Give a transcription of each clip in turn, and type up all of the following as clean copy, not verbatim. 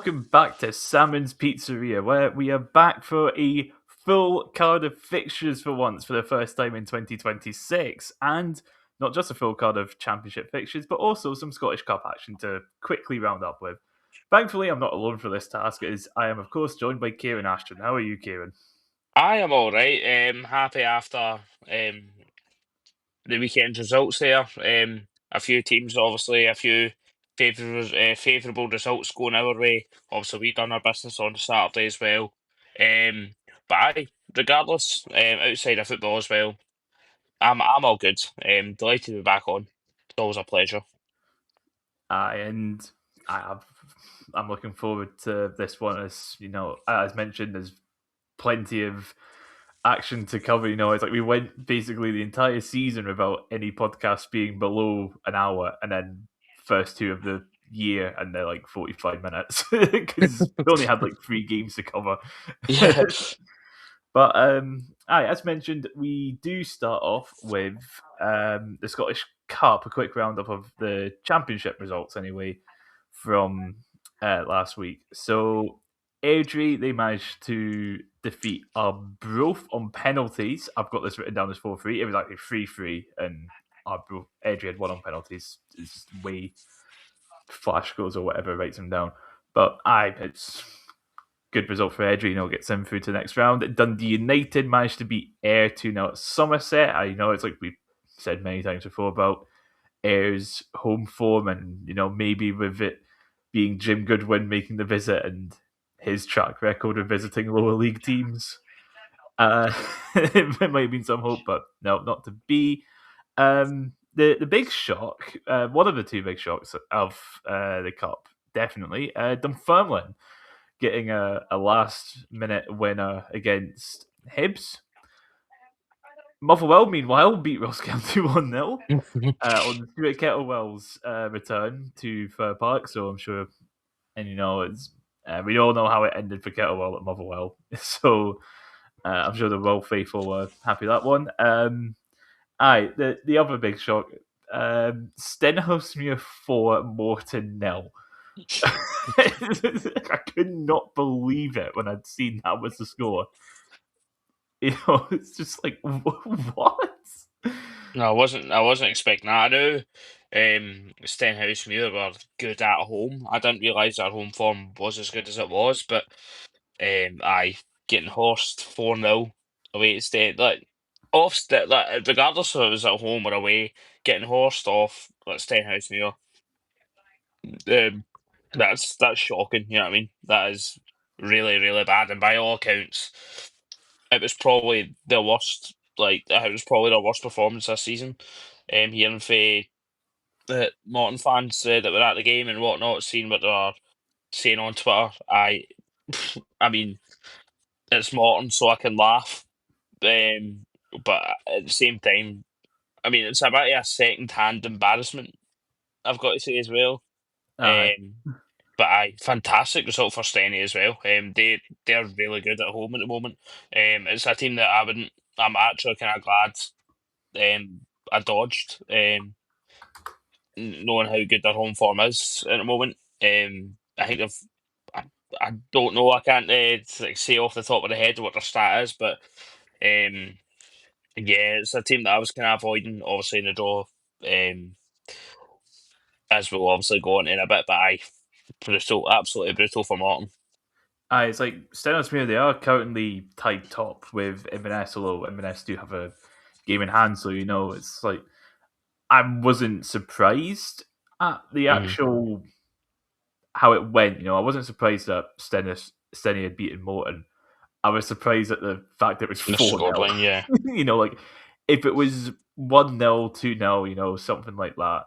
welcome back to Salmon's Pizzeria, where we are back for a full card of fixtures for once for the first time in 2026, and not just a full card of championship fixtures, but also some Scottish Cup action to quickly round up with. Thankfully, I'm not alone for this task, as I am, of course, joined by Kieran Ashton. How are you, Kieran? I am all right. Happy after the weekend results there. A few teams, obviously, a few favourable results going our way. Obviously, we done our business on Saturday as well. But regardless, outside of football as well, I'm all good. Delighted to be back on. It's always a pleasure. And I'm looking forward to this one, as mentioned, there's plenty of action to cover. It's like we went basically the entire season without any podcast being below an hour, and then first two of the year, and they're like 45 minutes because we only had like 3 games to cover. Yeah. But as mentioned, we do start off with the Scottish Cup, a quick roundup of the championship results, anyway, from last week. So, Airdrie, they managed to defeat Arbroath on penalties. I've got this written down as 4-3. It was actually 3-3, and Airdrie had won on penalties. It's way flash goals or whatever writes them down. But it's good result for Airdrie, gets them through to the next round. Dundee United managed to beat Ayr 2-0 at Somerset. I know it's like we've said many times before about Ayer's home form, and maybe with it being Jim Goodwin making the visit and his track record of visiting lower league teams, it might have been some hope, but no, not to be. The big shock, one of the two big shocks of the cup, definitely, Dunfermline getting a last minute winner against Hibs. Motherwell, meanwhile, beat Ross County 1-0 on Stuart Kettlewell's return to Fir Park. So I'm sure, and it's we all know how it ended for Kettlewell at Motherwell. So I'm sure the Well faithful were happy with that one. The other big shock, Stenhousemuir 4, Morton 0. I could not believe it when I'd seen that was the score. It's just like what? No, I wasn't expecting that. I knew Stenhousemuir were good at home. I didn't realise their home form was as good as it was, but aye, getting horsed 4-0 away at regardless of it was at home or away, getting horsed off like Stenhousemuir, um, that's shocking. You know what I mean? That is really really bad, and by all accounts, it was probably the worst. Like it was probably their worst performance this season. Hearing from the Morton fans that were at the game and whatnot, seeing what they're saying on Twitter, I mean, it's Morton, so I can laugh. But at the same time, I mean, it's a bit of a second-hand embarrassment, I've got to say as well. Aye. Um, but fantastic result for Steny as well. They're really good at home at the moment. It's a team that I'm actually kind of glad I dodged. Knowing how good their home form is at the moment. I think I, I don't know. I can't like say off the top of the head what their stat is, but um, yeah, it's a team that I was kind of avoiding. Obviously, in the draw, as we'll obviously go on in a bit. But brutal, absolutely brutal for Morton. It's like Stenhousemuir, they are currently tied top with Inverness, although Inverness do have a game in hand, so it's like I wasn't surprised at the Mm. actual how it went. I wasn't surprised that Steny had beaten Morton. I was surprised at the fact that it was The 4-0. scoreline, yeah. Like if it was 1-0, 2-0, something like that,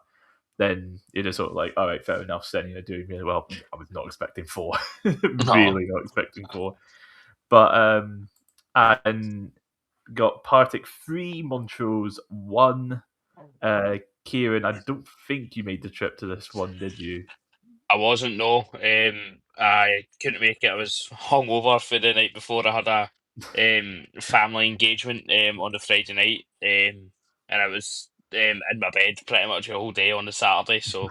then you're just sort of like, all right, fair enough, Steny are doing really well. I was not expecting 4. No, Really not expecting 4. But and got Partick 3, Montrose 1. Kieran, I don't think you made the trip to this one, did you? I wasn't. No, I couldn't make it. I was hungover for the night before. I had a family engagement on the Friday night, and I was in my bed pretty much the whole day on the Saturday. So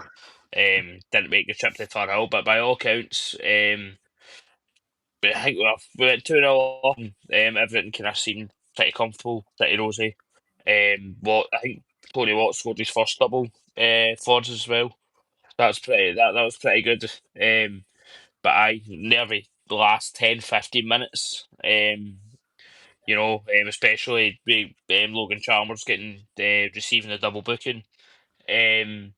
Didn't make the trip to Thurhill, but by all counts, I think we went 2-0 up. Everything kind of seemed pretty comfortable, pretty rosy. I think Tony Watt scored his first double for us as well. That was pretty good. But nearly the last 10, 15 minutes. Especially with Logan Chalmers receiving the double booking. Um,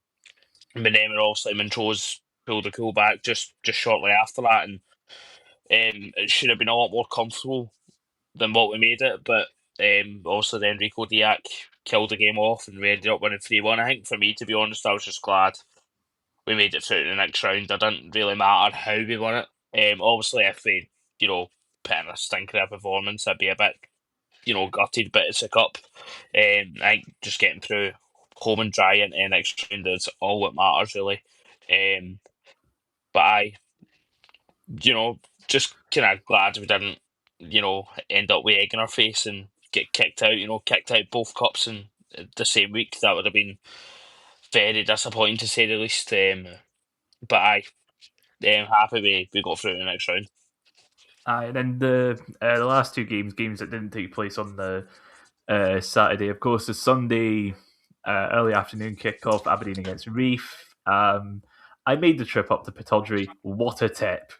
but then obviously Montrose pulled the cool back just shortly after that, and it should have been a lot more comfortable than what we made it. But obviously then Rico Diak killed the game off, and we ended up winning 3-1. I think for me, to be honest, I was just glad we made it through to the next round. It didn't really matter how we won it. Obviously, if we, put in a stinker of performance, I'd be a bit, gutted, but it's a cup. I think just getting through home and dry into the next round is all that matters, really. But just kind of glad we didn't, end up with egg in our face and get kicked out, kicked out both cups in the same week. That would have been very disappointing, to say the least. But happy we got through to the next round. And then the last two games that didn't take place on the Saturday, of course, the Sunday early afternoon kickoff, Aberdeen against Reef. I made the trip up to Pittodrie. What a tip!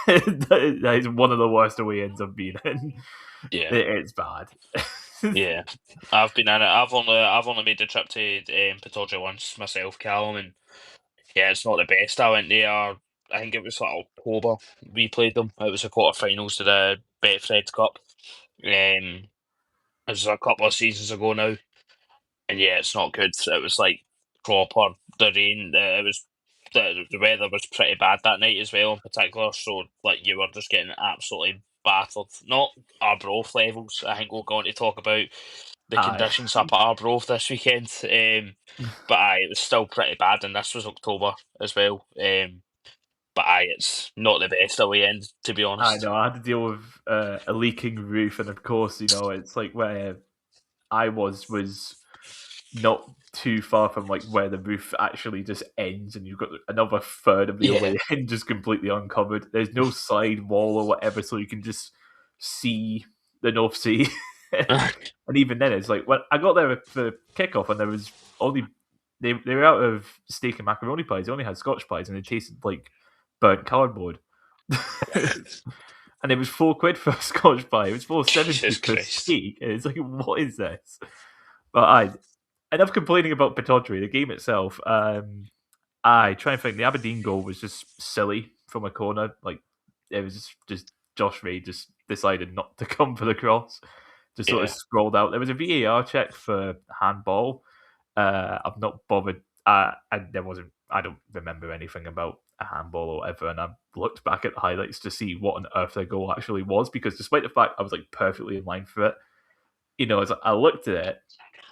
That is one of the worst away ends I've been in. Yeah, It's bad. yeah. I've been in it. I've only made the trip to Pittodrie once myself, Callum, and yeah, it's not the best. I went there. I think it was like October. We played them. It was the quarterfinals to the Betfred Cup. It was a couple of seasons ago now, and yeah, it's not good. It was like proper the rain. It was the weather was pretty bad that night as well, in particular. So like you were just getting absolutely battered. Not Arbroath levels. I think we'll go on to talk about the Aye. conditions up at Arbroath this weekend. But it was still pretty bad, and this was October as well. But it's not the best away end, to be I honest. know. I had to deal with a leaking roof, and of course, it's like where I was not too far from like where the roof actually just ends, and you've got another third of the Yeah. away end just completely uncovered. There's no side wall or whatever, so you can just see the North Sea. And even then, it's like when I got there for kickoff, and there was only they were out of steak and macaroni pies. They only had Scotch pies, and they tasted like burnt cardboard. And it was £4 for a Scotch pie. It was 4.70 Jesus for Christ. steak. And it's like, what is this? But I enough complaining about Pittodrie. The game itself, I try and think the Aberdeen goal was just silly from a corner. Like it was just Josh Ray just decided not to come for the cross. Just sort of Yeah. scrolled out. There was a VAR check for handball. I've not bothered. And there wasn't. I don't remember anything about a handball or whatever. And I looked back at the highlights to see what on earth the goal actually was, because despite the fact I was like perfectly in line for it, it's like I looked at it,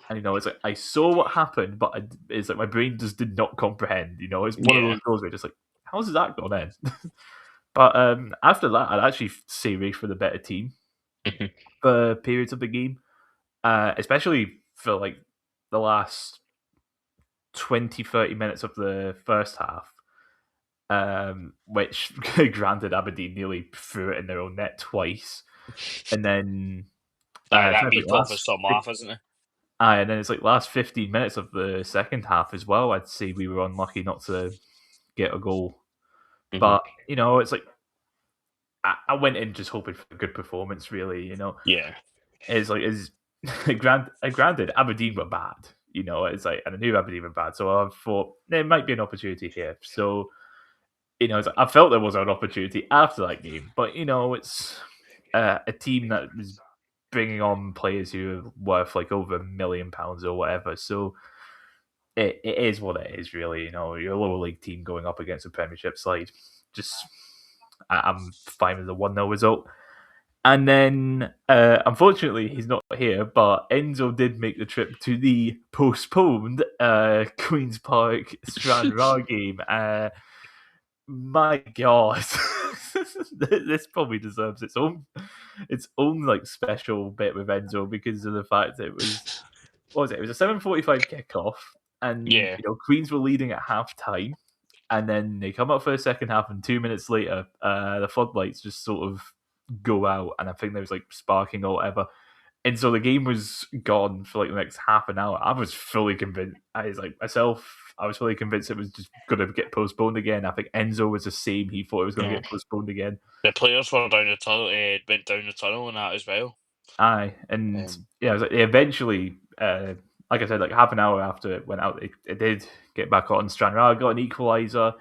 and it's like I saw what happened, but it's like my brain just did not comprehend. It's one of Yeah. those goals where you're just like, how's that gone in? But after that, I'd actually say Ray for the better team Mhm. for periods of the game, especially for like the last 20, 30 minutes of the first half, which granted Aberdeen nearly threw it in their own net twice. And then That trying to think meat off is some laugh, isn't it? and then it's like last 15 minutes of the second half as well. I'd say we were unlucky not to get a goal. Mhm. But, it's like I went in just hoping for a good performance, really. Yeah. It's like, granted, Aberdeen were bad. It's like, and I knew Aberdeen were bad. So I thought there might be an opportunity here. So, it's like, I felt there was an opportunity after that game. But, it's a team that was bringing on players who are worth like over £1 million or whatever. So it is what it is, really. You're a lower league team going up against a Premiership side. Just, I'm fine with the 1-0 result. And then, unfortunately, he's not here, but Enzo did make the trip to the postponed Queen's Park Stranraer game. My God, this probably deserves its own like special bit with Enzo, because of the fact that it was, what was it? It was a 7:45 kickoff. and Yeah. Queens were leading at half time, and then they come up for the second half, and 2 minutes later, the floodlights just sort of go out, and I think there was like sparking or whatever, and so the game was gone for like the next half an hour. I was fully convinced. I was like myself. I was fully convinced it was just going to get postponed again. I think Enzo was the same. He thought it was going to Mm. get postponed again. The players were down the tunnel, went down the tunnel and that as well. Aye, and Um, yeah, it was like they eventually, like I said, like half an hour after it went out, it did get back on. Stranraer got an equaliser,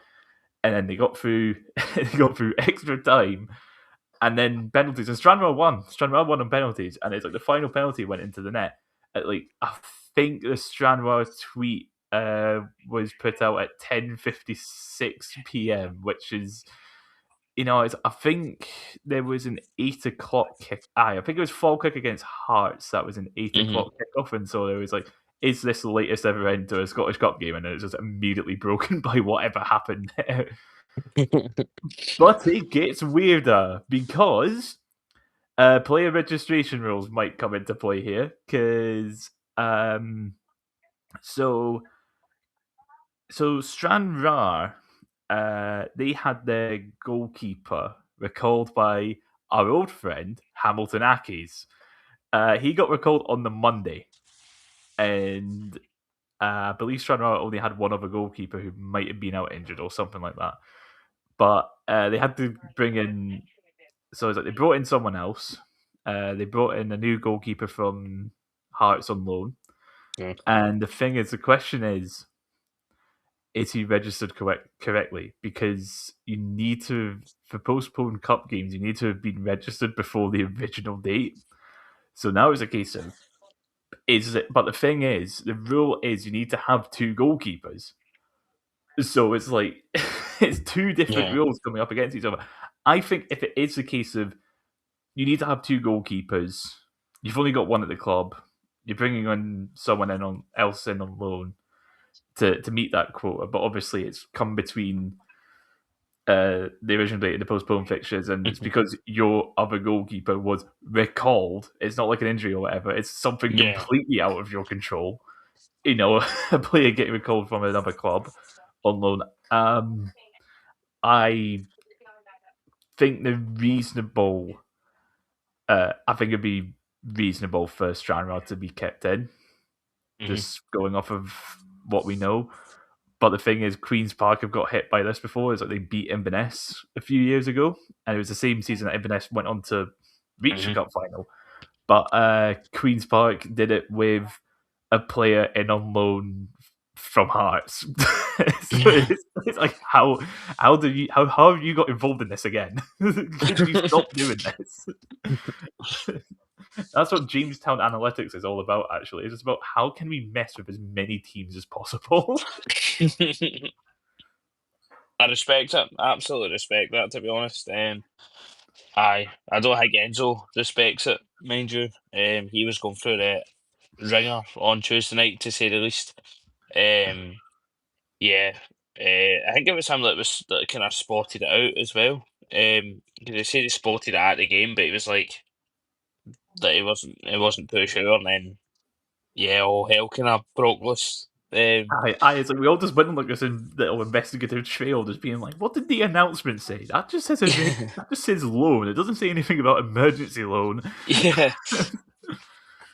and then they got through. They got through extra time, and then penalties. And Stranraer won. Stranraer won on penalties, and it's like the final penalty went into the net. At like I think the Stranraer tweet was put out at 10:56 p.m., which is I think there was an 8 o'clock kick. I think it was Falkirk against Hearts. That was an 8 o'clock kickoff, and so there was like, is this the latest ever end to a Scottish Cup game? And it was just immediately broken by whatever happened there. But it gets weirder because player registration rules might come into play here. Because so Stranraer, they had their goalkeeper recalled by our old friend Hamilton Ackies. He got recalled on the Monday, and I believe Stranraer only had one other goalkeeper who might have been out injured or something like that. But they had to bring in. So it's like they brought in someone else. They brought in a new goalkeeper from Hearts on loan. yeah. And the thing is, the question is he registered correctly? Because you need to, for postponed cup games, you need to have been registered before the original date. So now it's a case of, but the thing is, the rule is you need to have two goalkeepers. So it's like, it's two different Yeah. rules coming up against each other. I think if it is the case of you need to have two goalkeepers, you've only got one at the club, you're bringing on someone else in on loan to meet that quota, but obviously it's come between the original date of the postponed fixtures, and it's because your other goalkeeper was recalled. It's not like an injury or whatever. It's something Yeah. completely out of your control. A player getting recalled from another club on loan. I think the reasonable. I think it'd be reasonable for Stranraer to be kept in, just going off of what we know. But the thing is, Queen's Park have got hit by this before. It's like they beat Inverness a few years ago, and it was the same season that Inverness went on to reach the cup final. But Queen's Park did it with a player in on loan from Hearts. So it's like how have you got involved in this again? Could you stop doing this? That's what Jamestown Analytics is all about. Actually, it's just about how can we mess with as many teams as possible. I respect it. Absolutely respect that, to be honest. I don't think Enzo respects it, mind you. He was going through the ringer on Tuesday night, to say the least. Um, yeah, I think it was him that kind of spotted it out as well. 'Cause they said he spotted it at the game, but he was like that he wasn't too sure, and then yeah, all hell kind of broke loose. It's like we all just went on like this little investigative trail, just being like, "What did the announcement say?" That just says that just says loan. It doesn't say anything about emergency loan. Yeah.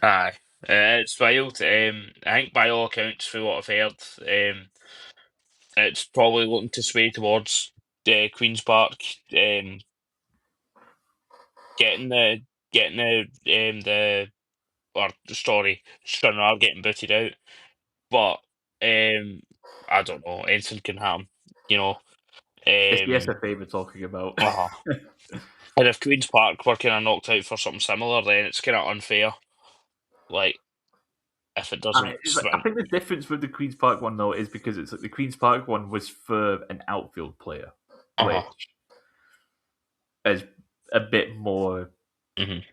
Aye, it's wild. I think by all accounts, for what I've heard, it's probably looking to sway towards Queens Park, getting the or story Stranraer getting booted out. But I don't know. Anything can happen, you know. It's the Um, SFA we're talking about. uh And if Queens Park were kind of knocked out for something similar, then it's kind of unfair. Like if it doesn't I swim. think the difference with the Queens Park one though is because it's like the Queens Park one was for an outfield player, Uh-huh. which is a bit more Mhm.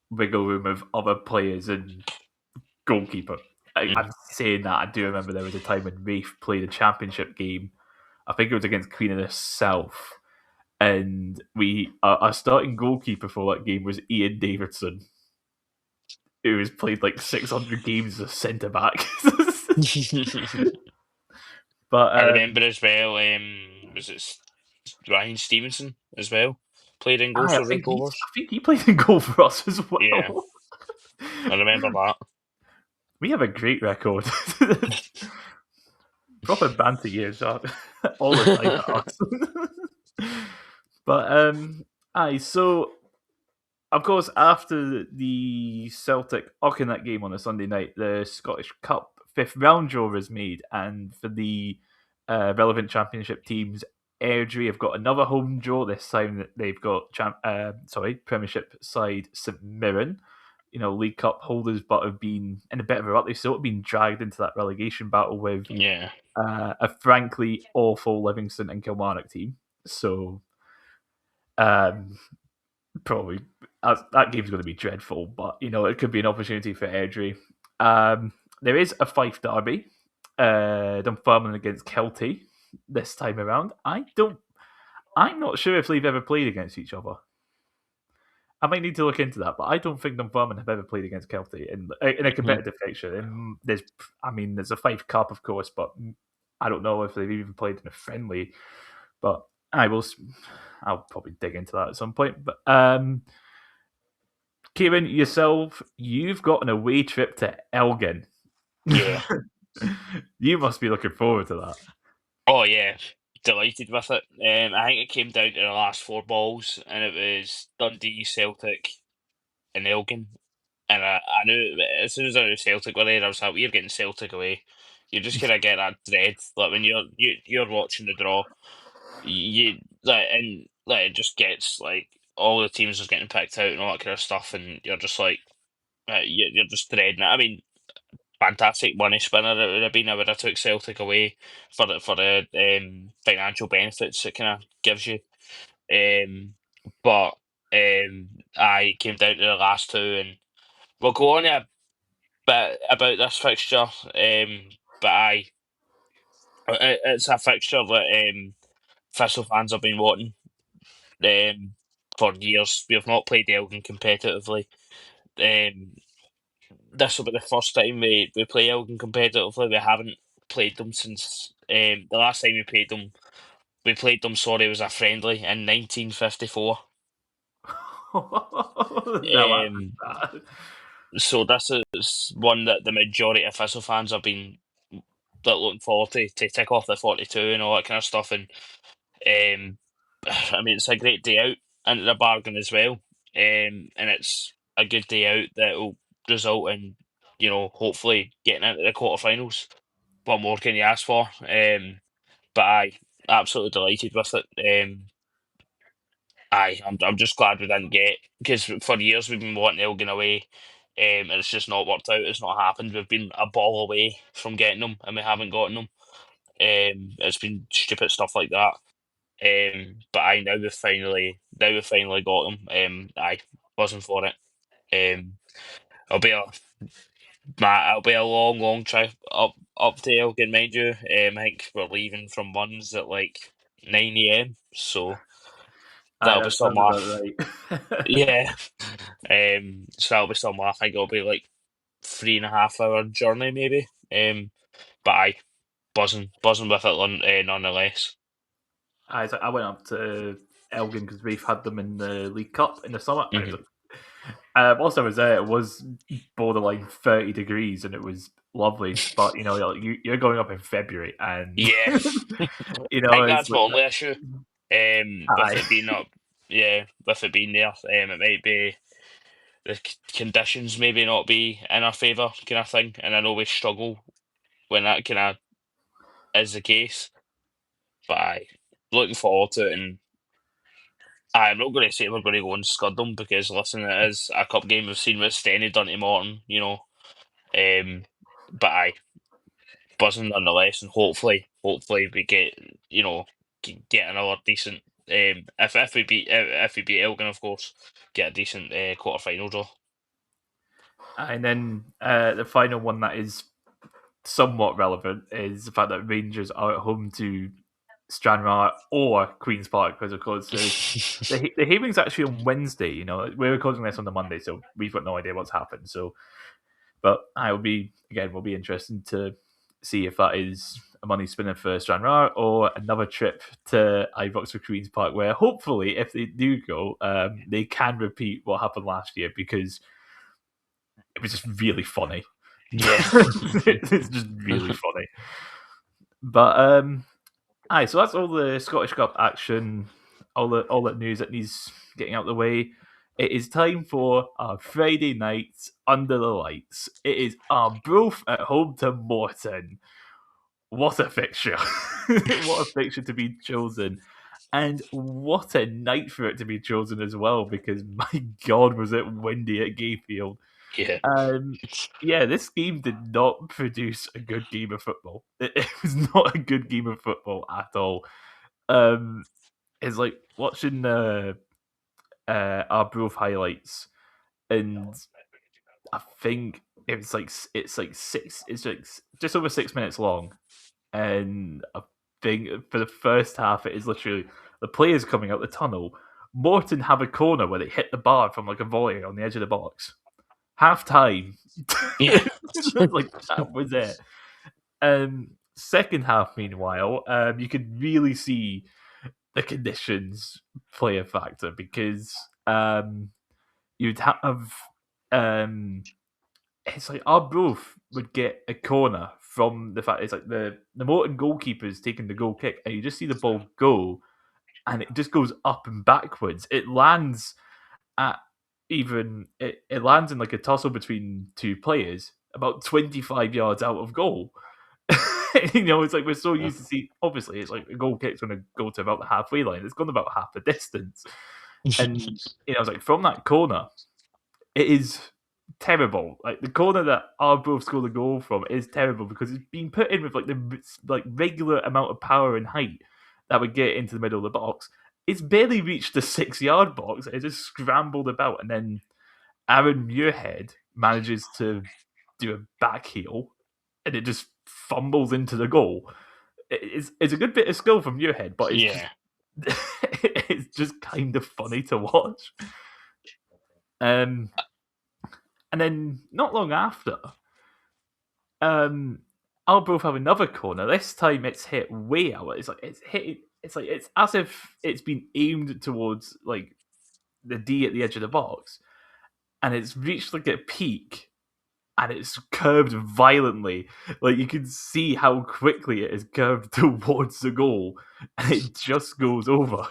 wiggle room of other players and goalkeeper. I'm Mhm. saying that I do remember there was a time when Rafe played a championship game. I think it was against Queen of the South, and our starting goalkeeper for that game was Ian Davidson, who has played like 600 games as a centre back. But I remember as well. Was it Ryan Stevenson as well? Played in goals I for Red think Rovers. I think he played in goal for us as Yeah, well. I remember that. We have a great record. Proper banter years all the time at us. But aye, so of course, after the Celtic Auckland game on a Sunday night, the Scottish Cup fifth round draw is made, and for the relevant championship teams, Airdrie have got another home draw. This time they've got Premiership side St Mirren, League Cup holders, but have been in a bit of a rut. They've sort of been dragged into that relegation battle with Yeah. a frankly awful Livingston and Kilmarnock team. So um, probably that game's going to be dreadful, but it could be an opportunity for Airdrie. There is a Fife derby, Dunfermline against Kelty this time around. I'm not sure if they've ever played against each other. I might need to look into that, but I don't think Dunfermline have ever played against Kelty in a Mhm. competitive fixture. And there's a Fife Cup, of course, but I don't know if they've even played in a friendly. But I'll probably dig into that at some point. But Kieran, yourself, you've got an away trip to Elgin. Yeah. You must be looking forward to that. Oh yeah, delighted with it. I think it came down to the last four balls, and it was Dundee, Celtic, and Elgin. And I knew as soon as I knew Celtic were there, I was like, "We're getting Celtic away." You just kind of get that dread, like when you're watching the draw, you like and like it just gets like all the teams are getting picked out and all that kind of stuff, and you're just like, you're just dreading it. I mean, fantastic money spinner it would have been. I would have took Celtic away for the financial benefits it kind of gives you. Um, but I came down to the last two, and we'll go on a bit about this fixture. But it's a fixture that Thistle fans have been wanting for years. We have not played Elgin competitively. Um, this will be the first time we play Elgin competitively. We haven't played them since the last time we played them. We played them. Sorry, was a friendly in 1954. No, Um, so this is one that the majority of Thistle fans have been looking forward to tick off the 42 and all that kind of stuff. And um, I mean, it's a great day out into the bargain as well. And it's a good day out that will result in, hopefully getting into the quarterfinals. What more can you ask for? But I absolutely delighted with it. I'm just glad we didn't get because for years we've been wanting Elgin away, and it's just not worked out. It's not happened. We've been a ball away from getting them, and we haven't gotten them. It's been stupid stuff like that. But I now we've finally got them. I wasn't for it. Um, it'll be a it'll be a long, long trip up to Elgin, mind you. I think we're leaving from Muns at like 9 a.m. So that'll be that some sounds about laugh. right. Yeah. So that'll be some laugh. I think it'll be like 3.5 hour journey maybe. But I buzzing with it nonetheless. I went up to Elgin because we've had them in the League Cup in the summer. And it Hmm. was whilst I was there, it was borderline 30 degrees and it was lovely. But you're going up in February, and Yeah. I think it's that's my like, only issue. With aye. it being up, yeah, with it being there, it might be the conditions maybe not be in our favour, kind of thing. And I know we struggle when that kind of is the case. But I looking forward to it, and I'm not going to say we're going to go and scud them because listen, it is a cup game. We've seen what Stenny done to Morton, Um, but I buzzing nonetheless, and hopefully we get get another decent. If we beat Elgin, of course, get a decent quarter final draw. And then the final one that is somewhat relevant is the fact that Rangers are at home to Stranraer or Queen's Park, because of course the hearing's actually on Wednesday. We're recording this on the Monday, so we've got no idea what's happened. So, but I will be again will be interesting to see if that is a money spinner for Stranraer or another trip to Ibrox or Queen's Park, where hopefully, if they do go, they can repeat what happened last year because it was just really funny. Yeah. It's just really funny. But aye, so that's all the Scottish Cup action, all that news that needs getting out of the way. It is time for our Friday night under the lights. It is Arbroath at home to Morton. What a fixture! What a fixture to be chosen. And what a night for it to be chosen as well, because my God, was it windy at Gayfield. Yeah. Um, yeah, this game did not produce a good game of football. It was not a good game of football at all. Um, it's like watching Arbroath highlights, and I think it's like just over 6 minutes long, and I think for the first half it is literally the players coming out the tunnel. Morton have a corner where they hit the bar from like a volley on the edge of the box. Half time, Yeah. like that was it. Second half, meanwhile, you could really see the conditions play a factor because you'd have um, it's like Arbroath would get a corner from the fact it's like the Morton goalkeeper's taking the goal kick, and you just see the ball go, and it just goes up and backwards. It lands at it lands in like a tussle between two players about 25 yards out of goal. It's like we're so used to see. Obviously, it's like a goal kick's going to go to about the halfway line. It's gone about half the distance, and it's like from that corner, it is terrible. Like the corner that Arbroath scored the goal from is terrible because it's being put in with like the regular amount of power and height that would get into the middle of the box. It's barely reached the 6 yard box. It just scrambled about, and then Aaron Muirhead manages to do a back heel, and it just fumbles into the goal. It's a good bit of skill from Muirhead, but it's just Yeah. it's just kind of funny to watch. Um, and then not long after, Arbroath have another corner. This time it's hit way out. It's like it's hit. It's like it's as if it's been aimed towards like the D at the edge of the box, and it's reached like a peak, and it's curved violently. Like you can see how quickly it is curved towards the goal, and it just goes over.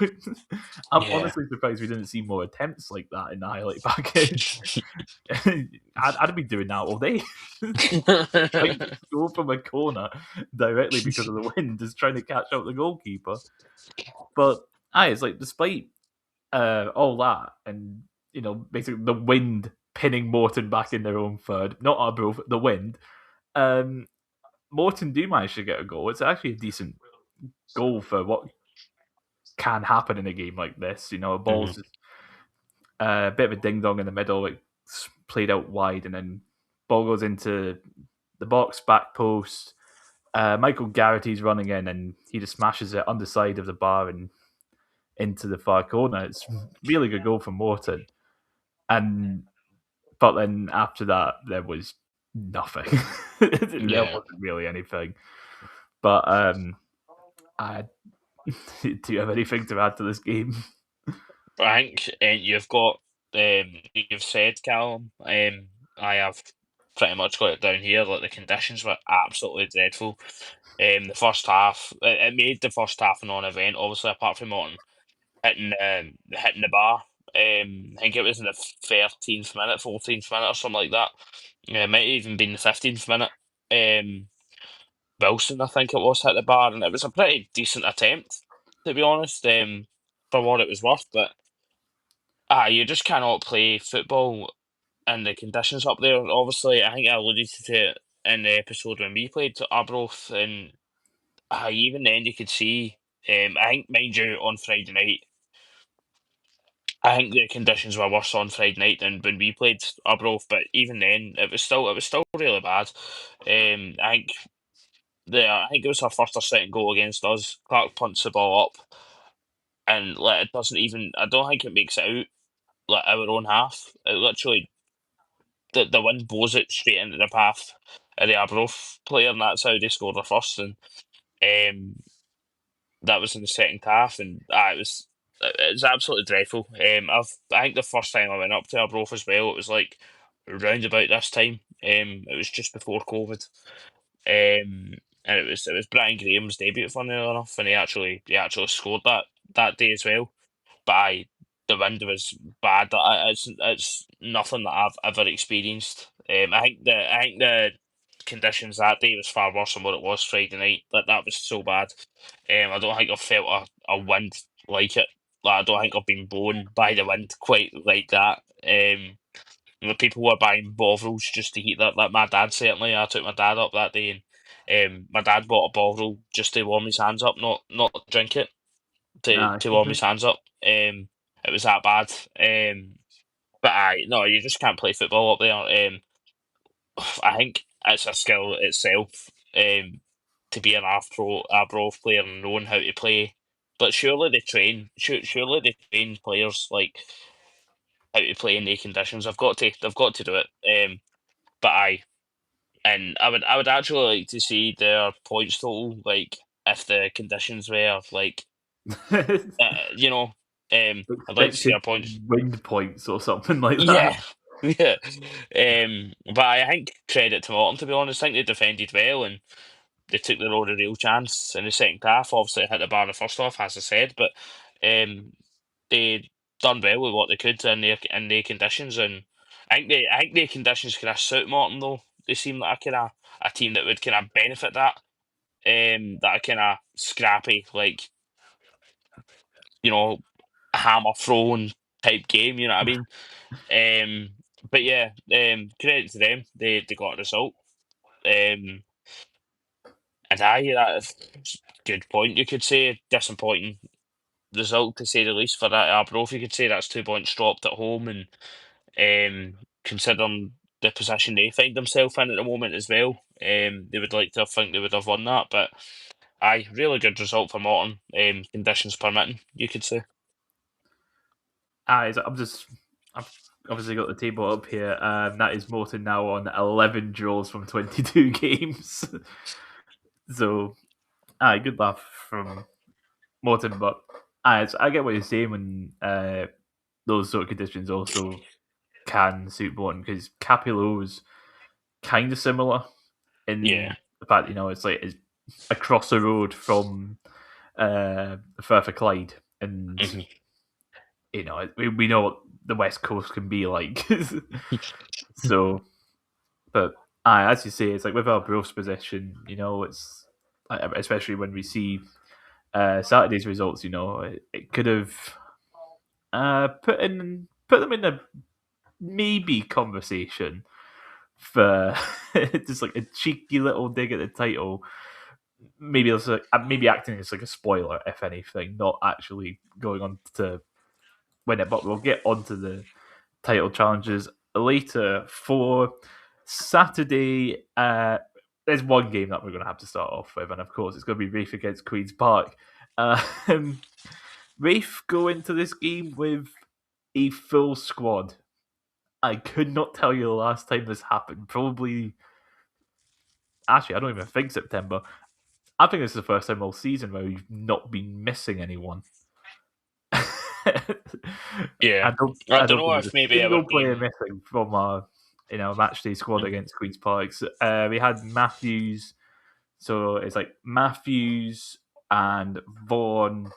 I'm Yeah. honestly surprised we didn't see more attempts like that in the highlight package. I'd be doing that all day. Trying to score from a corner directly because of the wind, just trying to catch out the goalkeeper. But it's like despite all that, and basically the wind pinning Morton back in their own third, not Arbroath, the wind. Um, Morton do manage to get a goal. It's actually a decent goal for what can happen in a game like this. A ball's Mhm. just a bit of a ding dong in the middle, like played out wide, and then ball goes into the box, back post. Michael Garrity's running in, and he just smashes it underside of the bar and into the far corner. It's really good goal from Morton. And but then after that, there was nothing. There Yeah. wasn't really anything. But I do you have anything to add to this game? I think you've said, Callum. I have pretty much got it down here. Like the conditions were absolutely dreadful. The first half, it made the first half a non-event. Obviously, apart from Morton hitting the bar. I think it was in the 13th minute, 14th minute, or something like that. Yeah, it might have even been the 15th minute. Wilson, I think it was, hit the bar, and it was a pretty decent attempt, to be honest, for what it was worth. But you just cannot play football in the conditions up there. Obviously, I think I alluded to it in the episode when we played Arbroath, and even then you could see. I think, mind you, on Friday night, I think the conditions were worse on Friday night than when we played Arbroath. But even then, it was still really bad. I think it was our first or second goal against us. Clark punts the ball up, and like it doesn't even. I don't think it makes it out like our own half. It literally the wind blows it straight into the path of the Arbroath player, and that's how they scored their first. And um, that was in the second half, and it was absolutely dreadful. I think the first time I went up to Arbroath as well, it was like round about this time. It was just before COVID. And it was Brian Graham's debut, funny enough, and he actually scored that day as well. But the wind was bad. It's nothing that I've ever experienced. I think the conditions that day was far worse than what it was Friday night. That was so bad. I don't think I've felt a wind like it. Like, I don't think I've been blown by the wind quite like that. The people were buying bovrils just to heat that. Like my dad, certainly. I took my dad up that day, and my dad bought a bovril just to warm his hands up, not drink it, to Aye. warm his hands up. It was that bad. But no, you just can't play football up there. I think it's a skill itself. To be an Arbroath player and knowing how to play. But surely they train. Surely they train players like how to play in the conditions. They've got to do it. But and I would actually like to see their points total, like if the conditions were like, you know, I'd like to see Expected their points. wind points or something like that. Yeah, yeah. But I think credit to Morton, to be honest. I think they defended well and they took their own real chance in the second half. Obviously, it hit the bar in the first half, as I said, but um, they done well with what they could in their conditions, and I think the conditions kind of suit Morton though. They seem like a team that would kind of benefit that. That are kind of scrappy, like, you know, hammer throwing type game. You know what I mean? Um, but yeah, credit to them. They got a result. Um, and that's good point. You could say disappointing result to say the least for that Arbroath. You could say that's 2 points dropped at home, and considering the position they find themselves in at the moment as well, they would like to think they would have won that. But really good result for Morton. Conditions permitting, you could say. I've obviously got the table up here. That is Morton now on 11 draws from 22 games. So, good laugh from Morton, but I get what you're saying when those sort of conditions also can suit Morton because Capillo's kind of similar Yeah. in the fact it's like it's across the road from Firth of Clyde, and Hmm. we know what the West Coast can be like. So, but as you say, it's like with our Bruce position, it's especially when we see Saturday's results, it could have put them in a maybe conversation for just like a cheeky little dig at the title. Maybe it's maybe acting as like a spoiler, if anything, not actually going on to win it. But we'll get onto the title challenges later. For Saturday, there's one game that we're going to have to start off with, and of course, it's going to be Rafe against Queens Park. Rafe go into this game with a full squad. I could not tell you the last time this happened. Probably, actually, I don't even think September. I think this is the first time all season where we've not been missing anyone. Yeah. I I don't don't know think if there's a maybe our single player game. missing from our match day squad against Queens Parks. We had Matthews, so it's like Matthews and Vaughan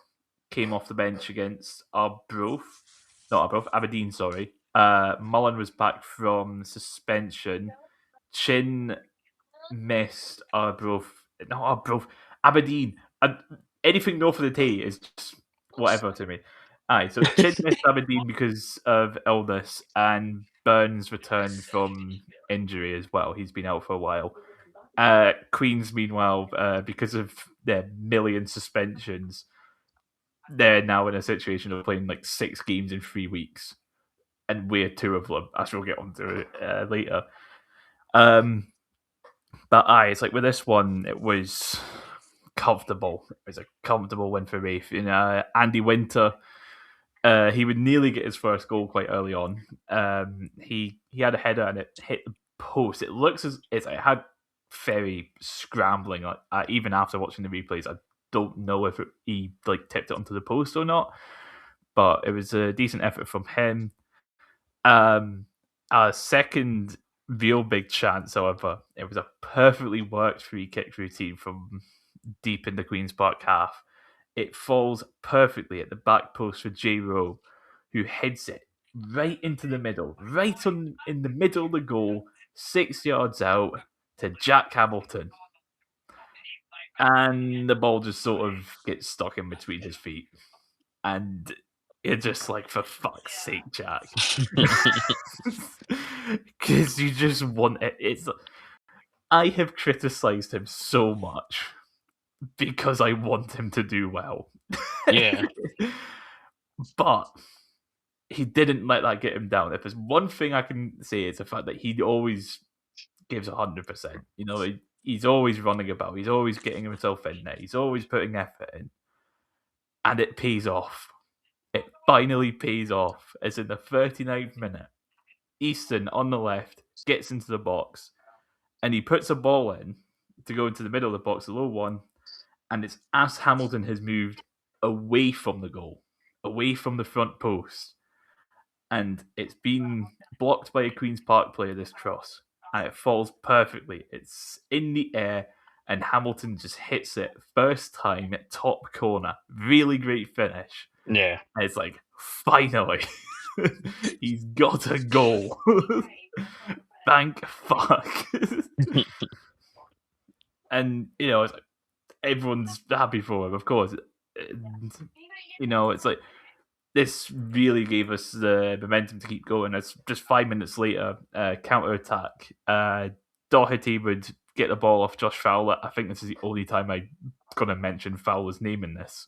came off the bench against Arbroath, not Arbroath, Aberdeen. Sorry, Mullen was back from suspension. Chin missed Arbroath, not Arbroath, Aberdeen. Anything north of the Tay is just whatever to me. Aye, so Chin missed Aberdeen because of illness, and Burns returned from injury as well. He's been out for a while. Queens, meanwhile, because of their million suspensions, they're now in a situation of playing like 6 games in 3 weeks, and we're two of them. As we'll get onto it later. But it's like with this one, it was comfortable. It was a comfortable win for Rafe. Andy Winter He would nearly get his first goal quite early on. He had a header and it hit the post. It looks as it had very scrambling. Even after watching the replays, I don't know if he tipped it onto the post or not. But it was a decent effort from him. A second real big chance, however, it was a perfectly worked free kick routine from deep in the Queen's Park half. It falls perfectly at the back post for J Rowe, who heads it right into the middle, in the middle of the goal, 6 yards out to Jack Hamilton. And the ball just sort of gets stuck in between his feet. And it's just like, for fuck's sake, Jack. Because you just want it. I have criticized him so much because I want him to do well. Yeah. But he didn't let that get him down. If there's one thing I can say, it's the fact that he always gives 100%. He's always running about. He's always getting himself in there. He's always putting effort in. And it pays off. It finally pays off. It's in the 39th minute. Easton on the left gets into the box and he puts a ball in to go into the middle of the box, the low one, and it's as Hamilton has moved away from the goal, away from the front post, and it's been blocked by a Queen's Park player, this cross, and it falls perfectly. It's in the air, and Hamilton just hits it first time at top corner. Really great finish. Yeah. And it's like, finally, he's got a goal. Thank fuck. And, it's like, everyone's happy for him, of course. And, it's like, this really gave us the momentum to keep going. It's just 5 minutes later, counter attack. Doherty would get the ball off Josh Fowler. I think this is the only time I'm going to mention Fowler's name in this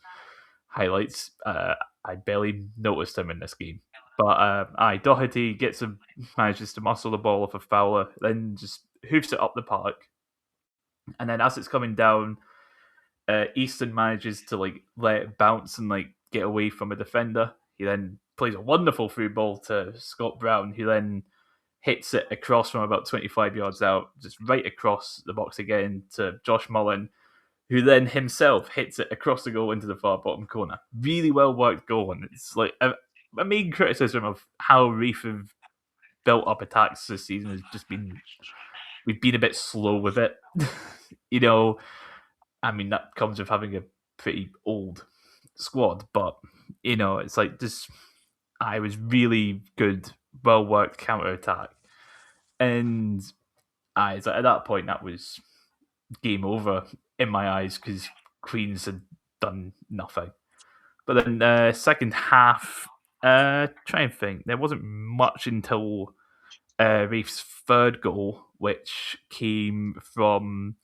highlights. I barely noticed him in this game. But Doherty manages to muscle the ball off of Fowler, then just hoofs it up the park. And then as it's coming down, Easton manages to let it bounce and get away from a defender. He then plays a wonderful through ball to Scott Brown, who then hits it across from about 25 yards out, just right across the box again to Josh Mullen, who then himself hits it across the goal into the far bottom corner. Really well worked goal, and it's like a main criticism of how Reef have built up attacks this season has just been we've been a bit slow with it. I mean, that comes with having a pretty old squad, but it's like this. I was really good, well worked counter attack, and at that point that was game over in my eyes because Queens had done nothing. But then second half, try and think. There wasn't much until Reef's third goal, which came from.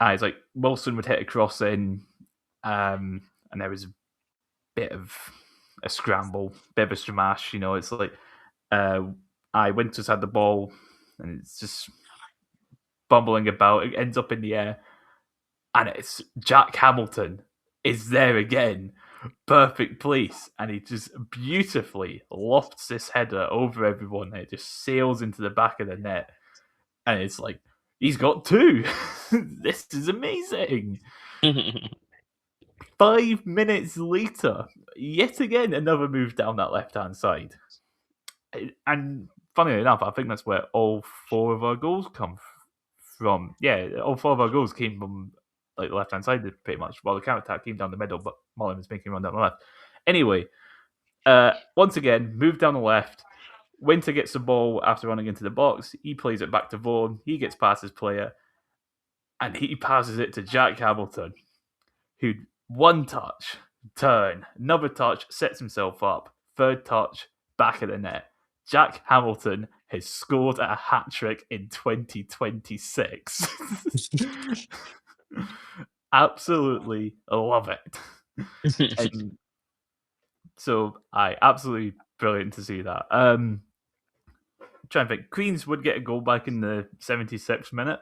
It's like Wilson would hit a cross in, and there was a bit of a scramble, bit of a stramash. It's like Winters had the ball, and it's just bumbling about. It ends up in the air, and it's Jack Hamilton is there again. Perfect place, and he just beautifully lofts this header over everyone, and it just sails into the back of the net. And it's like, he's got two. This is amazing. 5 minutes later, yet again, another move down that left-hand side. And funnily enough, I think that's where all four of our goals come from. Yeah, all four of our goals came from the left-hand side pretty much, while the counter-attack came down the middle, but Mullen was making a run down the left. Anyway, once again, move down the left. Winter gets the ball after running into the box. He plays it back to Vaughan. He gets past his player, and he passes it to Jack Hamilton, who one touch, turn, another touch, sets himself up, third touch, back of the net. Jack Hamilton has scored a hat-trick in 2026. Absolutely love it. And so, absolutely brilliant to see that. Trying to think, Queens would get a goal back in the 76th minute.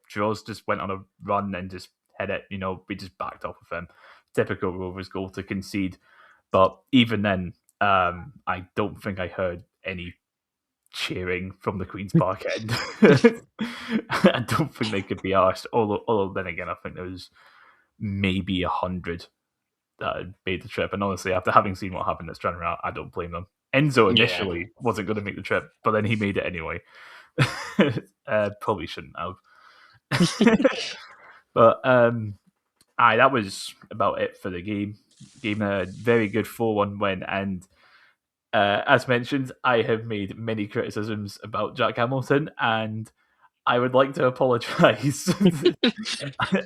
Jaws just went on a run and just hit it. We just backed off of him. Typical Rovers goal to concede. But even then, I don't think I heard any cheering from the Queen's Park end. I don't think they could be asked. Although then again, I think there was maybe 100 that had made the trip. And honestly, after having seen what happened at Stranraer, I don't blame them. Enzo Yeah. initially wasn't going to make the trip, but then he made it anyway. Probably shouldn't have. But that was about it for the game. Game a very good 4-1 win, and as mentioned, I have made many criticisms about Jack Hamilton, and I would like to apologise.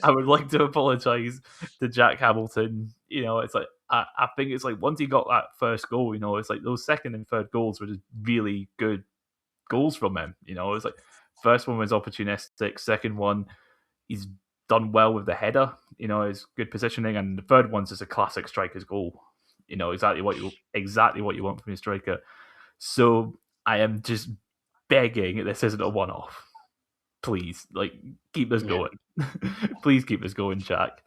I would like to apologise to Jack Hamilton. It's like I think it's like once he got that first goal, it's like those second and third goals were just really good goals from him. It's like first one was opportunistic, second one he's done well with the header. His good positioning, and the third one's just a classic striker's goal. Exactly what you want from your striker. So I am just begging this isn't a one-off. Please, keep this Yeah. going. Please keep this going, Jack.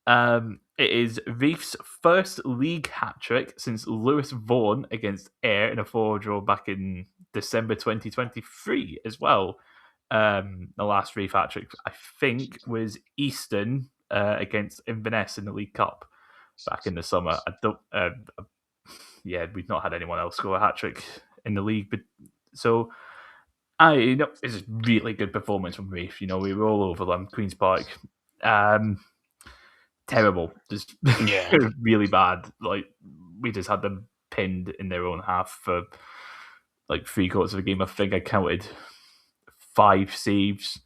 It is Reef's first league hat trick since Lewis Vaughan against Ayr in a 4 draw back in December 2023 as well. The last Reef hat trick, I think, was Easton against Inverness in the League Cup back in the summer. I don't. Yeah, we've not had anyone else score a hat trick in the league, but so it's a really good performance from Reef. We were all over them. Queens Park, terrible, just Yeah. really bad. We just had them pinned in their own half for 3/4 of the game. I think I counted 5 saves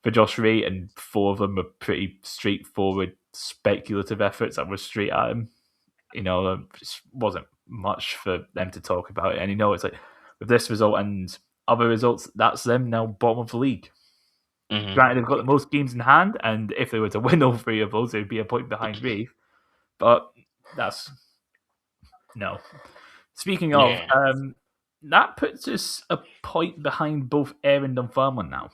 for Josh Ray, and 4 of them were pretty straightforward, speculative efforts that were straight at him. There just wasn't much for them to talk about. And it's like with this result and other results, that's them now bottom of the league. Mm-hmm. Granted, they've got the most games in hand, and if they were to win all 3 of those, they'd be a point behind Reef. But that's no. Speaking of, Yeah. that puts us a point behind both Ayr and Dunfermline now.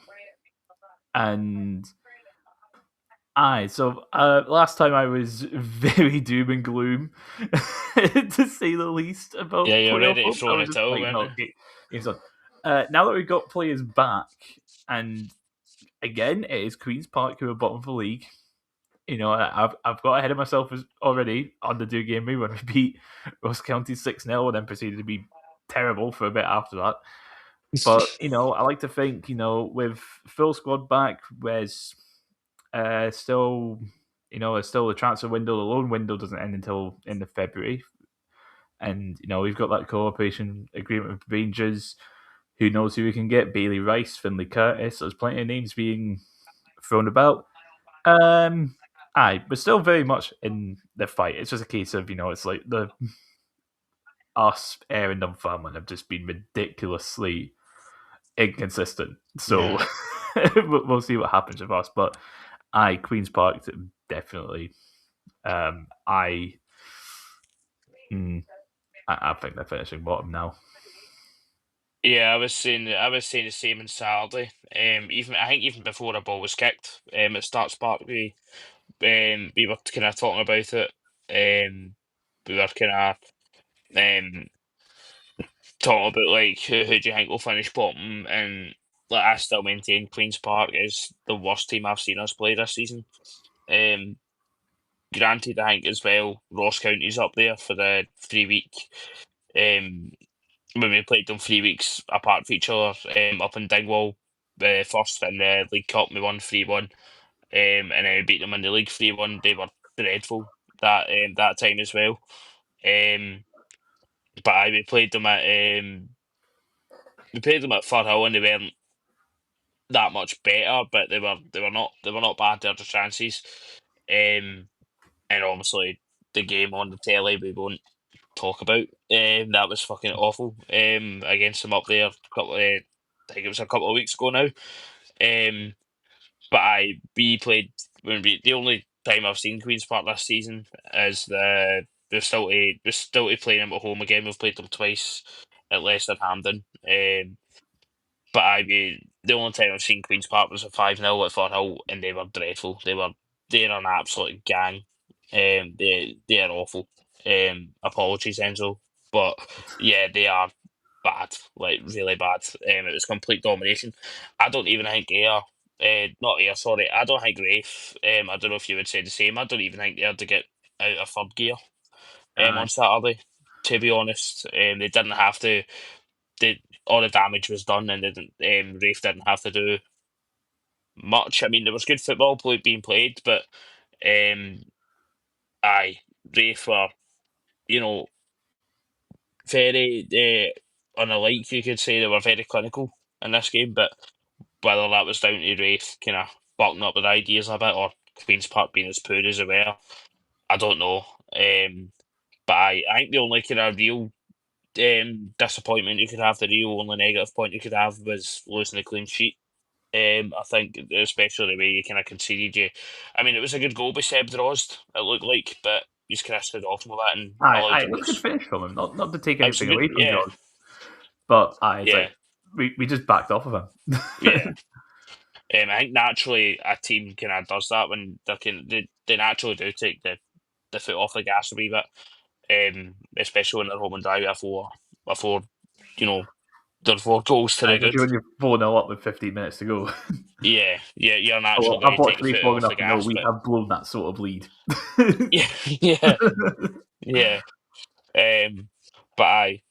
And so last time I was very doom and gloom, to say the least, Yeah, about you're playoff ready to hopes. I throw in was a just towel, like, weren't no, you? game's on. Now that we've got players back, and again, it is Queen's Park who are bottom of the league. I've got ahead of myself already on the do game when we beat Ross County 6-0 and then proceeded to be terrible for a bit after that. But, I like to think, with full squad back, where's still, it's still the transfer window. The loan window doesn't end until end of February. And, we've got that cooperation agreement with Rangers. Who knows who we can get? Bailey Rice, Finlay Curtis. There's plenty of names being thrown about. We're still very much in the fight. It's just a case of, it's like us, Ayr and Dunfermline have just been ridiculously inconsistent. So Yeah. we'll see what happens with us. But Queen's Park definitely. I think they're finishing bottom now. Yeah, I was saying the same on Saturday. Even I think even before a ball was kicked, at Starts Park, we were kind of talking about it. We were kind of um talking about like who do you think will finish bottom, and like I still maintain Queens Park is the worst team I've seen us play this season. Um, Granted, I think as well Ross County's up there for the 3 week. Um, when we played them 3 weeks apart from each other, up in Dingwall, the first in the League Cup, we won 3-1, and then we beat them in the League 3-1. They were dreadful that time as well. But we played them at Firhill, and they weren't that much better, but they were not bad. Their chances, and obviously the game on the telly we won't talk about. That was fucking awful. Against them up there, I think it was a couple of weeks ago now. But we played when the only time I've seen Queens Park this season is we're still to play them at home again. We've played them twice at Leicester Hampden. But the only time I've seen Queens Park was a 5-0 at Firhill, and they were dreadful. They're an absolute gang. They are awful. Apologies, Enzo. But yeah, they are bad, like really bad. It was complete domination. I don't even think Air, not Air, sorry. I don't think Rafe. I don't know if you would say the same. I don't even think they had to get out of third gear Aye. on Saturday. To be honest, they didn't have to. All the damage was done, and they didn't. Rafe didn't have to do much. I mean, there was good football being played, but um, aye, Rafe were, you know, very unlike, you could say. They were very clinical in this game, but whether that was down to Rafe kind of bucking up with ideas a bit, or Queen's Park being as poor as they were, I don't know. But I think the only kind of real disappointment you could have, the real only negative point you could have, was losing the clean sheet. I think, especially the way you kind of conceded. I mean, it was a good goal by Seb Drozd, it looked like, but you just kind of stood off him with that and allowed Aye, your it was a good most. finish from him. Not to take It was a anything good, away from yeah, George, but it's yeah, like we just backed off of yeah. him. I think naturally a team kind of does that when they naturally do take the foot off the gas a wee bit, especially when they're home and dry before you know their 4 goals to the good. Especially when you're 4-0 up with 15 minutes to go. Yeah, yeah, you're naturally Well, going I've to take watched the Leaf foot long off the enough to know gas, we but have blown that sort of lead. yeah, yeah, yeah. But I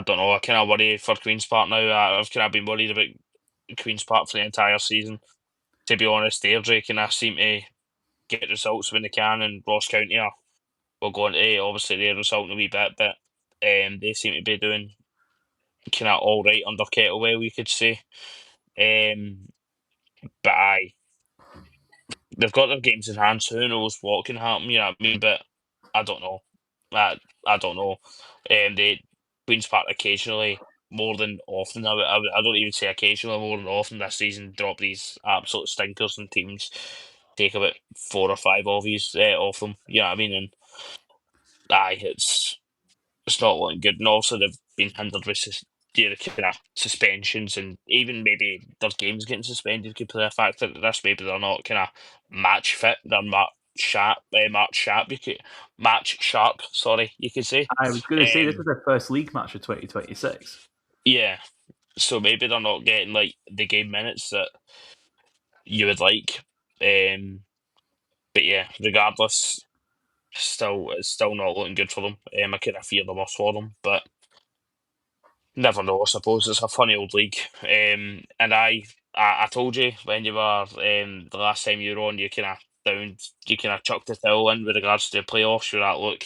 don't know. I kind of worry for Queens Park now. I've kind of been worried about Queens Park for the entire season. To be honest, Deirdre kind of seem to get results when they can, and Ross County are, we'll go on to obviously their result in a wee bit, but they seem to be doing kind of all right under Kettlewell, we could say. Um, but they've got their games in hand, so who knows what can happen, you know what I mean? But I don't know. I don't know. They Queens Park occasionally, more than often, I don't even say occasionally, more than often this season, drop these absolute stinkers, and teams take about 4 or 5 of these off them, you know what I mean? And it's not looking good. And also they've been hindered with kind of suspensions, and even maybe their games getting suspended could play a factor into this. Maybe they're not kind of match fit. They're match sharp. Sorry, you could say. I was going to say this is Um, their first league match of 2026. yeah. So maybe they're not getting like the game minutes that you would like. But yeah, regardless, it's still not looking good for them. I kind of fear the worst for them, but never know. I suppose it's a funny old league. And I told you when you were the last time you were on, you kind of chucked the towel in with regards to the playoffs. You're like, look,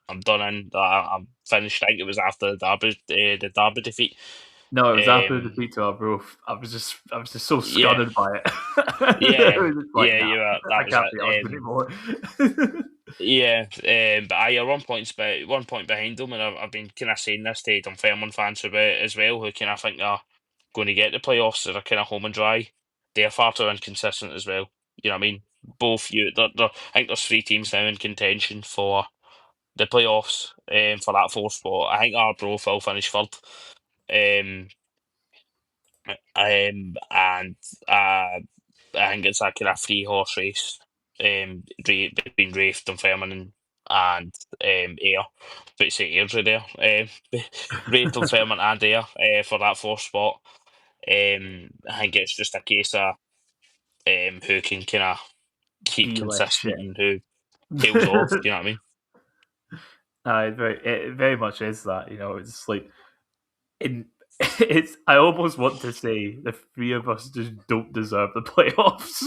I'm done in. I'm finished. I think it was after the Derby defeat. No, it was after the Um, defeat to Arbroath. I was just so yeah, scunnered by it. yeah, I was just like, yeah. nah, You were. I That was can't be asked it. anymore. Yeah, but you're 1 point behind them, and I've been kind of saying this to Dunfermline fans about it as well, who kind of think they're going to get the playoffs. They're kind of home and dry. They're far too inconsistent as well. You know what I mean? I think there's 3 teams now in contention for the playoffs. For that fourth spot, I think Arbroath will finish third. Um, and I think it's a kind of 3 horse race. Between Rafe, Dunfermline, and Ayr. But say Airdrie there. Rafe, Dunfermline, and Ayr for that fourth spot. I think it's just a case of who can kind of keep Be less consistent shit. and who tails off. Do you know what I mean? It very much is that. It's like in it's. I almost want to say the three of us just don't deserve the playoffs.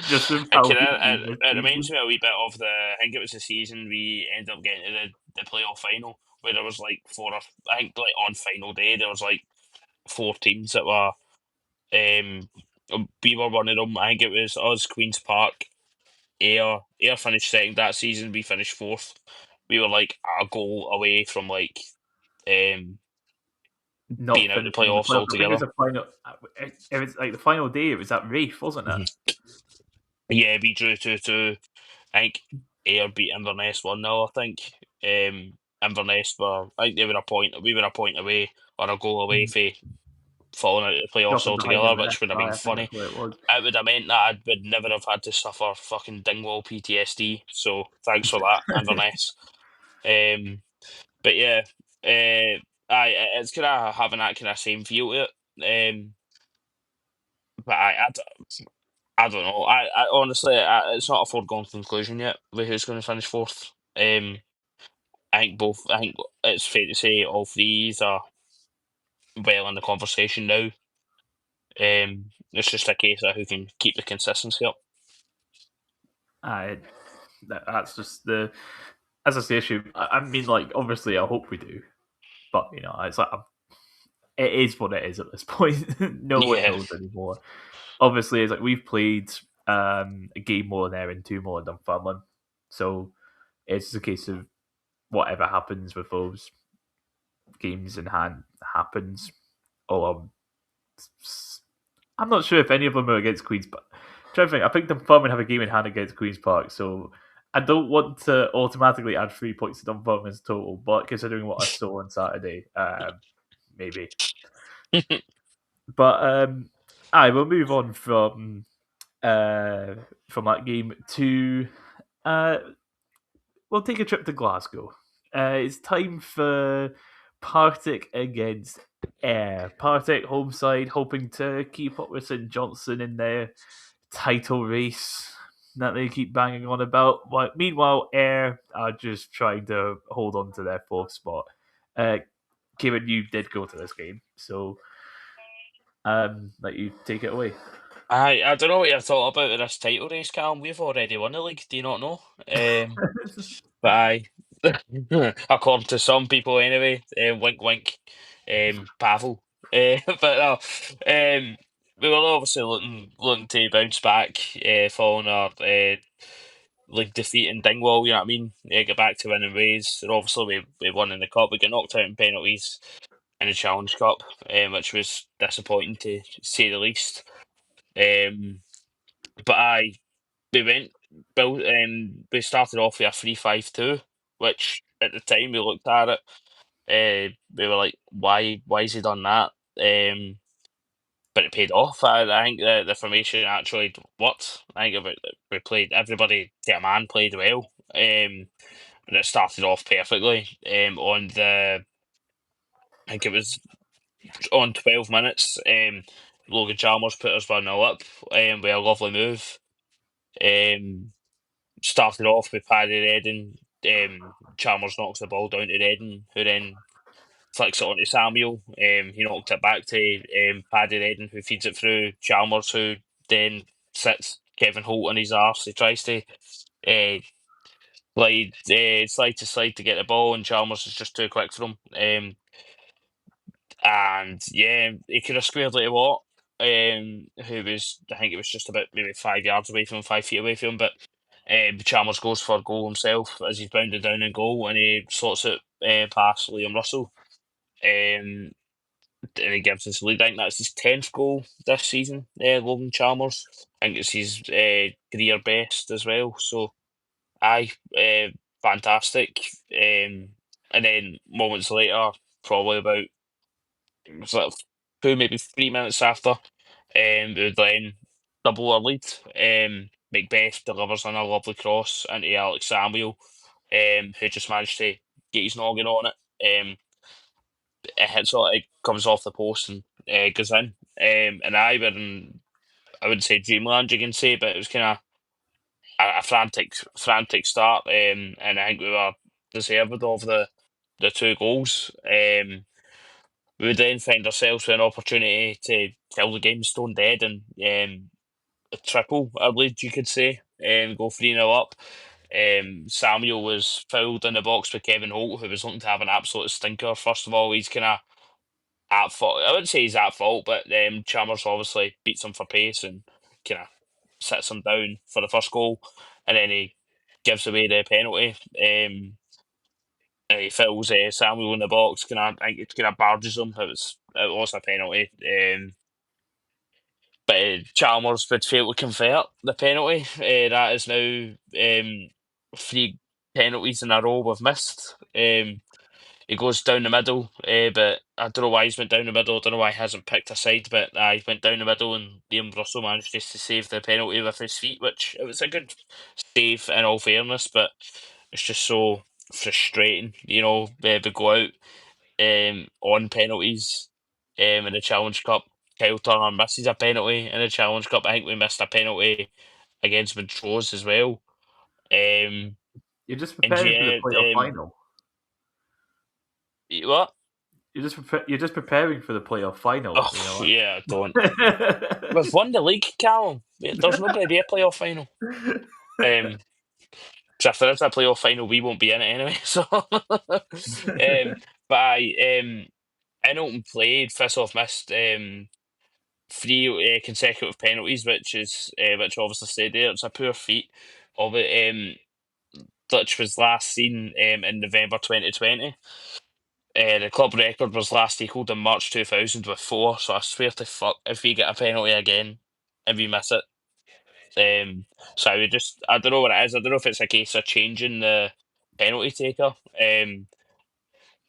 Just with It how kind we've of been this it reminds season. me a wee bit of I think it was the season we ended up getting to the playoff final, where there was like I think like on final day there was like 4 teams that were we were one of them. I think it was us, Queens Park, Ayr finished second that season. We finished fourth. We were like a goal away from like um Not being out of the finishing the playoffs playoffs. I think it was altogether. a final. It was like the final day. It was at Rafe, wasn't it? Mhm. Yeah, we drew 2-2. I think Ayr beat Inverness 1-0. I think Inverness were. I think they were a point. We were a point away or a goal away Mhm. for falling out of the playoffs dropping behind in altogether, the which next would have been tie. I think funny. that's what it was. It would have meant that I would never have had to suffer fucking Dingwall PTSD. So thanks for that, Inverness. But yeah, it's kind of having that kind of same feel to it. But I don't know. I honestly, it's not a foregone conclusion yet with who's going to finish fourth. I think both. I think it's fair to say all three are well in the conversation now. It's just a case of who can keep the consistency up. I that's just the as I say issue. I mean, like obviously, I hope we do, but it's like it is what it is at this point. No one Yeah, knows anymore. Obviously, it's like we've played a game more there and two more in Dunfermline, so it's just a case of whatever happens with those games in hand happens. Oh, I'm not sure if any of them are against Queens, but trying to think, I think Dunfermline have a game in hand against Queens Park, so I don't want to automatically add 3 points to Dunfermline's total. But considering what I saw on Saturday, maybe. But I will move on from that game to uh, we'll take a trip to Glasgow. It's time for Partick against Ayr. Partick home side hoping to keep up with St Johnstone in their title race that they keep banging on about. Meanwhile, Ayr are just trying to hold on to their fourth spot. Kieran, you did go to this game, so let you take it away. I don't know what you're talking about with this title race, Callum. We've already won the league. Do you not know? But according to some people anyway, wink wink, Pavel. But no, we were obviously looking to bounce back following our league defeat in Dingwall. You know what I mean? Get back to winning ways. And obviously we won in the cup. We got knocked out in penalties in the Challenge Cup, which was disappointing to say the least. Um, but we went built. We started off with a 3-5-2, which at the time we looked at it, we were like, why has he done that? But it paid off. I think the formation actually worked. I think we played everybody to a man played well, and it started off perfectly. On the I think it was on 12 minutes. Logan Chalmers put us 1-0 up with a lovely move. Um, Started off with Paddy Redden. Chalmers knocks the ball down to Redden, who then flicks it on to Samuel. He knocked it back to Paddy Redden, who feeds it through Chalmers, who then sits Kevin Holt on his arse. He tries to slide to slide to get the ball, and Chalmers is just too quick for him. And yeah, he could have squared it a lot. Who was I think it was just about maybe 5 yards away from him, 5 feet away from him, but Chalmers goes for a goal himself as he's bounded down in goal and he slots it past Liam Russell. And he gives us the lead. I think that's his 10th goal this season, Logan Chalmers. I think it's his career best as well. So, aye, fantastic. And then moments later, probably about sort of 2, maybe 3 minutes after, we would then double our lead. Macbeth delivers on a lovely cross into Alex Samuel, who just managed to get his noggin on it. It hits it comes off the post and goes in. And I were in, I wouldn't say dreamland, you can say, but it was kind of a frantic start. And I think we were deserved of the 2 goals. We would then find ourselves with an opportunity to kill the game stone dead and a triple, I believe you could say, go 3-0 up. Samuel was fouled in the box with Kevin Holt, who was looking to have an absolute stinker. First of all, he's kind of at fault. I wouldn't say he's at fault, but Chalmers obviously beats him for pace and kind of sits him down for the first goal, and then he gives away the penalty. And he fouls Samuel in the box. I think it kind of barges him. It was a penalty. But Chalmers would fail to convert the penalty. That is now 3 penalties in a row we've missed. he goes down the middle, but I don't know why he's went down the middle. I don't know why he hasn't picked a side, but he went down the middle, and Liam Russell managed just to save the penalty with his feet, which it was a good save in all fairness, but it's just so frustrating, we go out on penalties in the Challenge Cup. Kyle Turner misses a penalty in the Challenge Cup. I think we missed a penalty against Montrose as well. Um, You're just and preparing for the yeah, playoff final. what? You're just preparing for the playoff final. Oh, You know yeah, I don't. We've what? won the league, Callum. There's not going to be a playoff final. So if there is a playoff final, we won't be in it anyway. So, but in open play, Fissoff missed three consecutive penalties, which obviously stayed there. It's a poor feat of it. Which was last seen in November 2020. The club record was last equalled in March 2000 with four, so I swear to fuck if we get a penalty again and we miss it. So I don't know what it is. I don't know if it's a case of changing the penalty taker,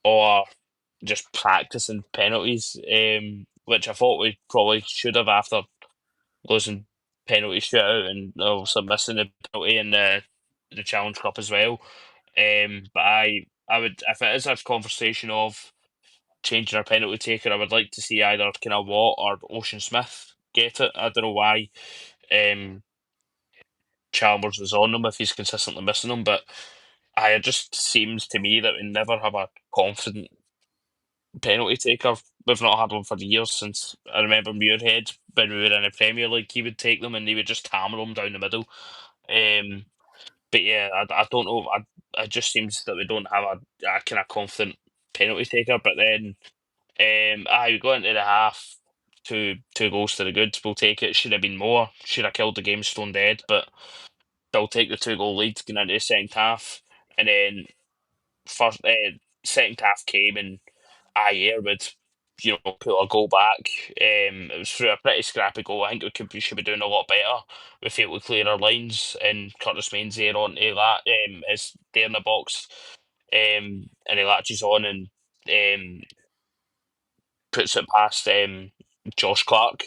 or just practicing penalties, which I thought we probably should have after losing penalty shootout and also missing the penalty in the Challenge Cup as well. But I would, if it is a conversation of changing our penalty taker, I would like to see either kind of Watt or Ocean Smith get it. I don't know why um, Chalmers is on them if he's consistently missing them, but it just seems to me that we never have a confident penalty taker. We've not had one for years since I remember Muirhead when we were in the Premier League. He would take them and he would just hammer them down the middle. Um, but yeah, I don't know. It just seems that we don't have a kind of confident penalty taker. But then, we go into the half, two goals to the good. We'll take it. Should have been more. Should have killed the game stone dead. But they'll take the 2 goal lead going into the second half, and then first second half came and Ayer would pull a goal back. It was through a pretty scrappy goal. I think we should be doing a lot better. We failed to clear our lines, and Curtis Main's there on is there in the box, and he latches on and puts it past Josh Clark.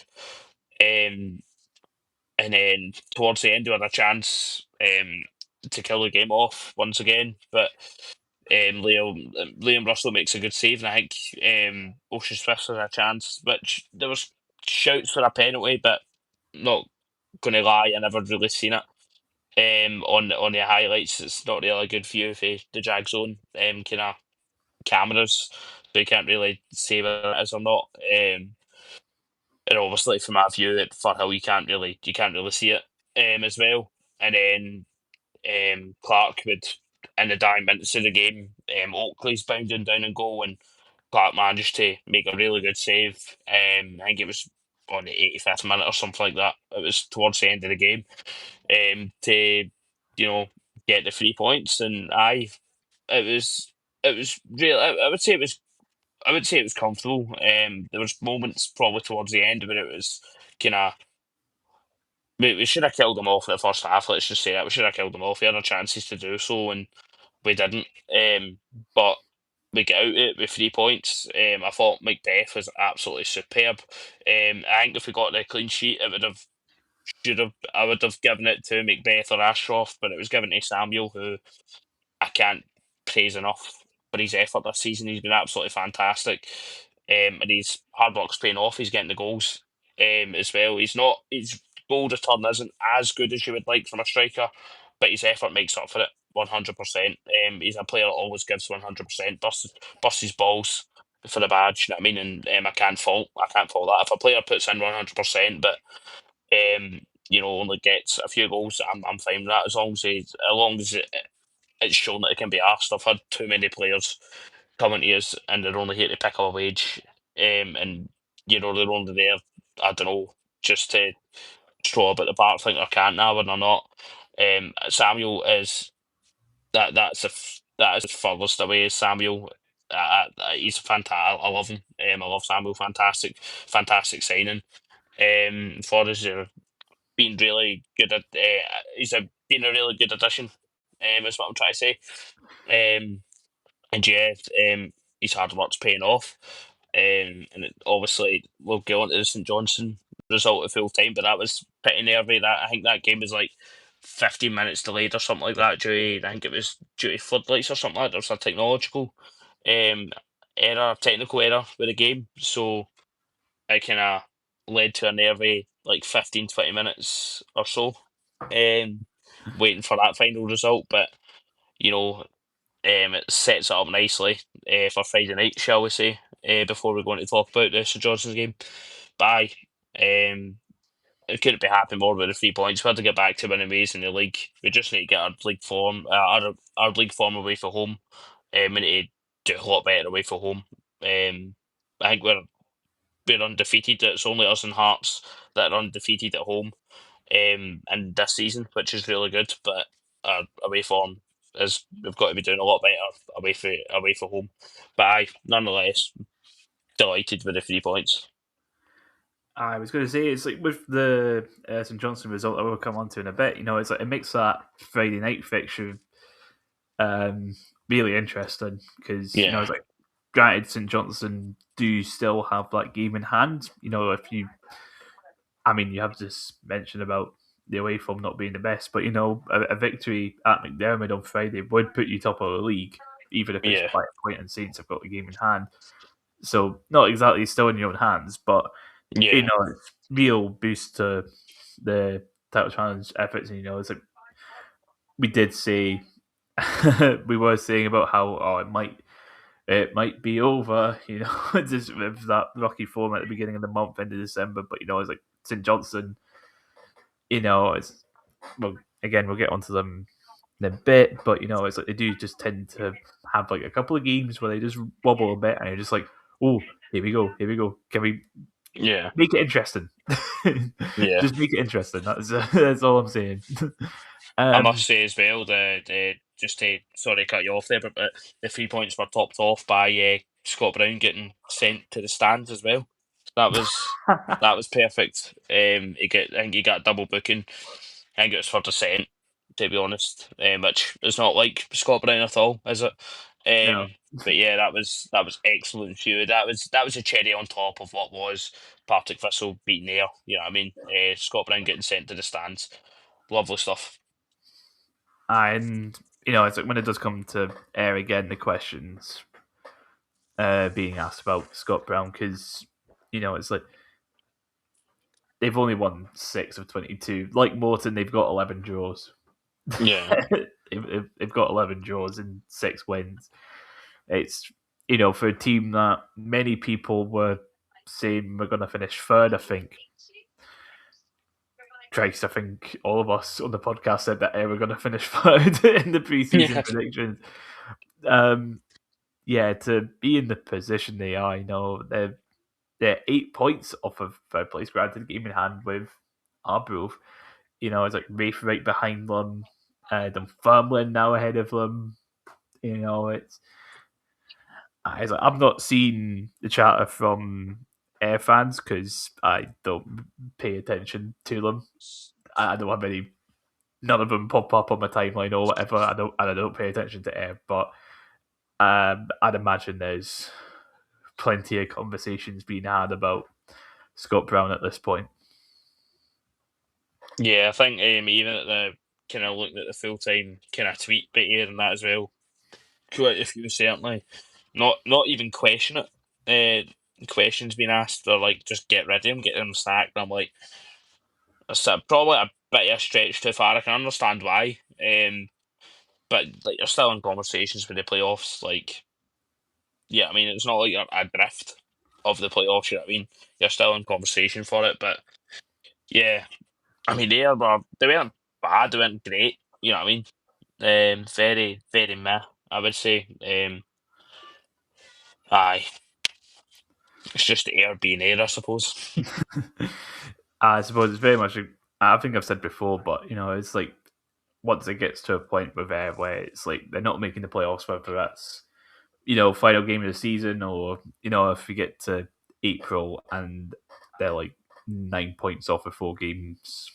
Um, and then towards the end, we had a chance to kill the game off once again, but Liam Russell makes a good save, and I think Ocean Smith has a chance. Which there was shouts for a penalty, but not going to lie, I never really seen it. On the highlights, it's not really a good view of the Jag zone kind of cameras, so you can't really say whether it is or not. And obviously, from my view, at Firhill, you can't really see it as well. And then Clark would, in the dying minutes of the game, Oakley's bounding down and goal, and Clark managed to make a really good save. I think it was on the 85th minute or something like that. It was towards the end of the game to get the 3 points, and it was real. I would say it was comfortable. There was moments probably towards the end where it was kind of we should have killed them off in the first half. Let's just say that we should have killed them off. We had our chances to do so, and we didn't. But we get out of it with 3 points. I thought Macbeth was absolutely superb. I think if we got the clean sheet, I would have given it to Macbeth or Ashcroft, but it was given to Samuel, who I can't praise enough for his effort this season. He's been absolutely fantastic, and his hard work's paying off. He's getting the goals as well. His goal return isn't as good as you would like from a striker, but his effort makes up for it 100%. He's a player that always gives 100%, busts his balls for the badge. You know what I mean? And I can't fault that. If a player puts in 100%, but only gets a few goals, I'm fine with that as long as it's shown that it can be asked. I've had too many players coming to us and they're only here to pick up a wage, and they're only there, I don't know, just to throw about the park, think they can't now when they're not. Samuel is that is furthest away as Samuel. He's fantastic. I love him. I love Samuel. Fantastic, fantastic signing. For us, been really good at. Been a really good addition. Is what I'm trying to say. And yeah, his hard work's paying off. And obviously we'll get on to the St Johnstone result at full time, but that was pretty nervy. That I think that game was like 15 minutes delayed or something like that. I think it was due to floodlights or something like that. There was a technological um, technical error with the game, so it kind of led to a nervy like 15, 20 minutes or so, waiting for that final result. But you know, it sets it up nicely for Friday night, shall we say, before we're going to talk about the St Johnstone's game. But it couldn't be happy more with the 3 points. We had to get back to winning ways in the league. We just need to get our league form, our league form away from home. We need to do a lot better away from home. I think we're undefeated. It's only us and Hearts that are undefeated at home in this season, which is really good. But our away form is we've got to be doing a lot better away from home. But nonetheless, delighted with the 3 points. I was going to say it's like with the St Johnstone result that we'll come on to in a bit. It's like it makes that Friday night fixture really interesting because Yeah, it's like granted St Johnstone do still have that game in hand. If you, I mean, you have just mentioned about the away form not being the best, but a victory at McDermott on Friday would put you top of the league, even if it's yeah, by a point and Saints have got the game in hand. So not exactly still in your own hands, but yeah, it's real boost to the title challenge efforts. And it's like we did say we were saying about how it might be over, just with that rocky form at the beginning of the month, end of December. But it's like St Johnstone, it's well again we'll get onto them in a bit, but it's like they do just tend to have like a couple of games where they just wobble a bit, and you're just like, oh, here we go. Can we yeah, make it interesting? yeah. Just make it interesting. That's all I'm saying. I must um, say as well, the just to sorry to cut you off there, but the 3 points were topped off by Scott Brown getting sent to the stands as well. That was that was perfect. I think he got a double booking. I think it was for dissent, to be honest, which is not like Scott Brown at all, is it? no, But yeah, that was excellent. Few that was a cherry on top of what was Partick Thistle beating there. You know what I mean? Scott Brown getting sent to the stands, lovely stuff. and it's like when it does come to air again, the questions being asked about Scott Brown because it's like they've only won 6 of 22. Like Morton, they've got 11 draws. Yeah, they've got 11 draws and 6 wins. It's for a team that many people were saying we're going to finish third. I think all of us on the podcast said that we're going to finish third in the yeah, preseason predictions. Um, yeah, to be in the position they are, they're 8 points off of third place. Granted, game in hand with Arbroath. It's like Rafe right behind them. Dunfermline now ahead of them. It's like, I've not seen the chatter from Air fans because I don't pay attention to them. I don't have any. None of them pop up on my timeline or whatever. I don't pay attention to Air, but I'd imagine there's plenty of conversations being had about Scott Brown at this point. yeah. I think even at the kind of looking at the full time kind of tweet bit here and that as well. Quite a few certainly not even question it. Questions being asked or like just get rid of him, get him sacked. And I'm like, that's probably a bit of a stretch too far. I can understand why. But like you're still in conversations with the playoffs. Like, yeah, I mean it's not like you're adrift of the playoffs. You know what I mean? You're still in conversation for it. But yeah, I mean they weren't bad. They weren't great. You know what I mean? Very very meh. I would say. Aye, it's just air being air, I suppose. I suppose it's very much. I think I've said before, but it's like once it gets to a point with Air where it's like they're not making the playoffs, whether that's final game of the season or if we get to April and they're like 9 points off of 4 games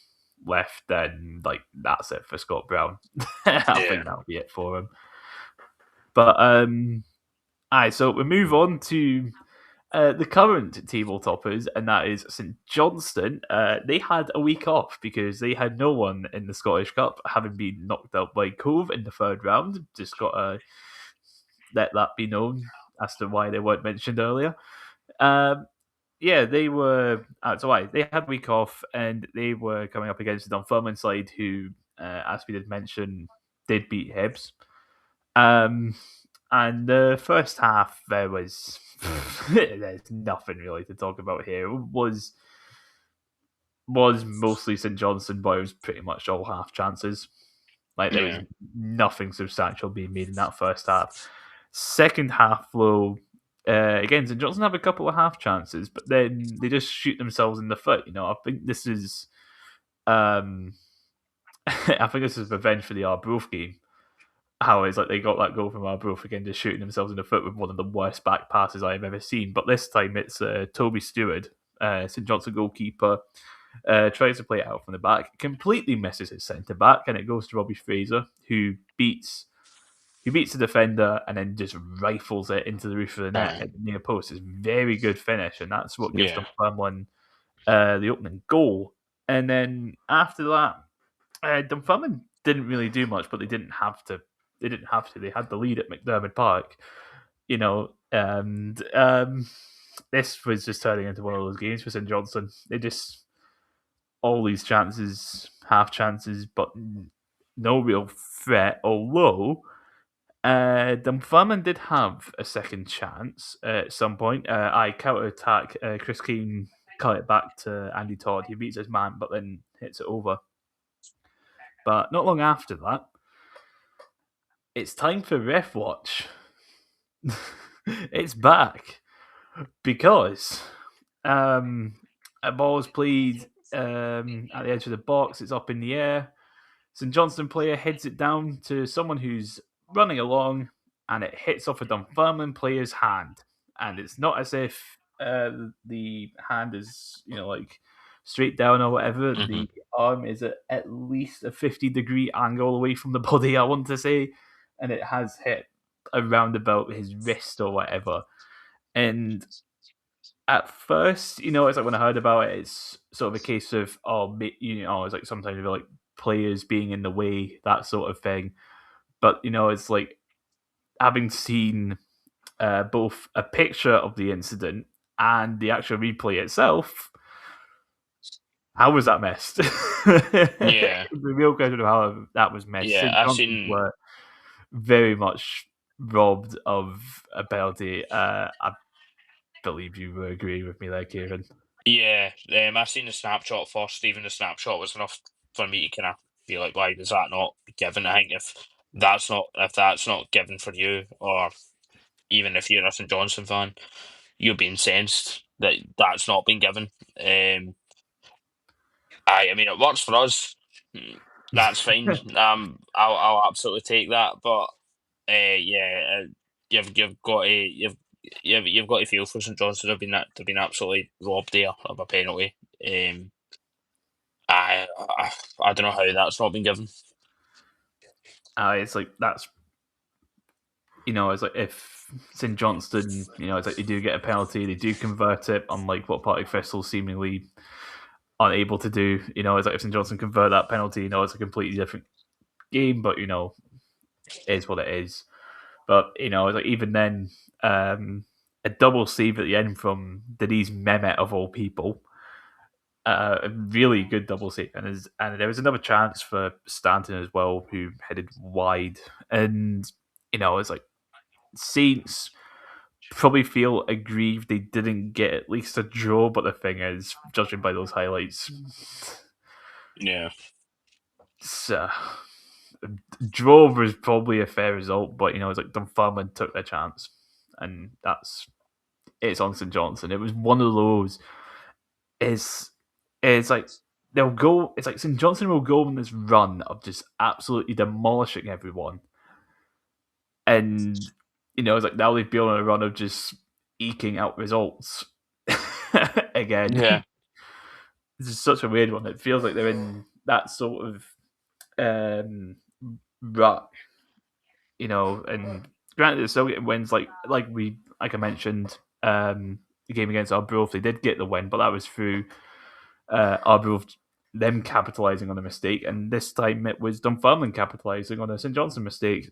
left, then like that's it for Scott Brown. I Yeah. think that'll be it for him. But Aye, so we move on to the current table toppers, and that is St Johnstone. They had a week off because they had no one in the Scottish Cup, having been knocked out by Cove in the third round. Just got to let that be known as to why they weren't mentioned earlier. Um, yeah, they were. That's why they had a week off, and they were coming up against the Dunfermline side, who, as we did mention, did beat Hibs. Um, and the first half, there was there's nothing really to talk about here. It was mostly St Johnstone, but it was pretty much all half chances. Like there was Yeah, nothing substantial being made in that first half. Second half, though, again, St Johnstone have a couple of half chances, but then they just shoot themselves in the foot. I think this is, I think this is revenge for the Arbroath game. How it's like they got that goal from Arbroath again, just shooting themselves in the foot with one of the worst back passes I have ever seen. But this time it's Toby Stewart, St Johnstone goalkeeper, tries to play it out from the back, completely misses his centre back, and it goes to Robbie Fraser, who beats the defender and then just rifles it into the roof of the net aye, at the near post. It's a very good finish, and that's what gives yeah, Dunfermline the opening goal. And then after that, Dunfermline didn't really do much, but they didn't have to. They didn't have to. They had the lead at McDermott Park, and this was just turning into one of those games for St Johnstone. They just all these chances, half chances, but no real threat. Although Dunfermline did have a second chance at some point. I counter attack. Chris Keane cut it back to Andy Todd. He beats his man, but then hits it over. But not long after that, it's time for Ref Watch. It's back because a ball is played at the edge of the box. It's up in the air. St Johnstone player heads it down to someone who's running along, and it hits off a Dunfermline player's hand. And it's not as if the hand is, like straight down or whatever. hmm, The arm is at least a 50-degree angle away from the body, I want to say, and it has hit around about his wrist or whatever. And at first, it's like when I heard about it, it's sort of a case of it's like sometimes like players being in the way, that sort of thing. But it's like having seen both a picture of the incident and the actual replay itself. How was that missed? yeah, The real question of how that was missed. yeah. St I've Johnstone seen, were very much robbed of a penalty. I believe you will agree with me there, Kieran. yeah, I've seen the snapshot first. Even the snapshot was enough for me to kind of feel like, why does that not given? I think if that's not given for you, or even if you're a St Johnson fan, you'll be incensed that that's not been given. I mean, it works for us. That's fine. I'll absolutely take that. But yeah, you've got to you've got to feel for St Johnstone. They've been absolutely robbed there of a penalty. Um, I don't know how that's not been given. It's like it's like if St Johnston, it's like they do get a penalty, they do convert it, unlike what Partick Thistle seemingly unable to do. It's like if St Johnston convert that penalty, it's a completely different game, but it is what it is. But it's like even then, a double save at the end from Denise Mehmet of all people. A really good double save, and there was another chance for Stanton as well, who headed wide, and it's like Saints probably feel aggrieved they didn't get at least a draw. But the thing is, judging by those highlights, Yeah, it's, draw was probably a fair result. But it's like Dunfermline took their chance, and it's on St Johnson. It was one of those. It's it's like they'll go. It's like St Johnson will go on this run of just absolutely demolishing everyone, and it's like now they've been on a run of just eking out results again. yeah, This is such a weird one. It feels like they're in that sort of rut, and granted, they're still getting wins. Like I mentioned, the game against Arbroath, they did get the win, but that was through Arbroath them capitalising on a mistake, and this time it was Dunfermline capitalising on a St Johnstone mistake.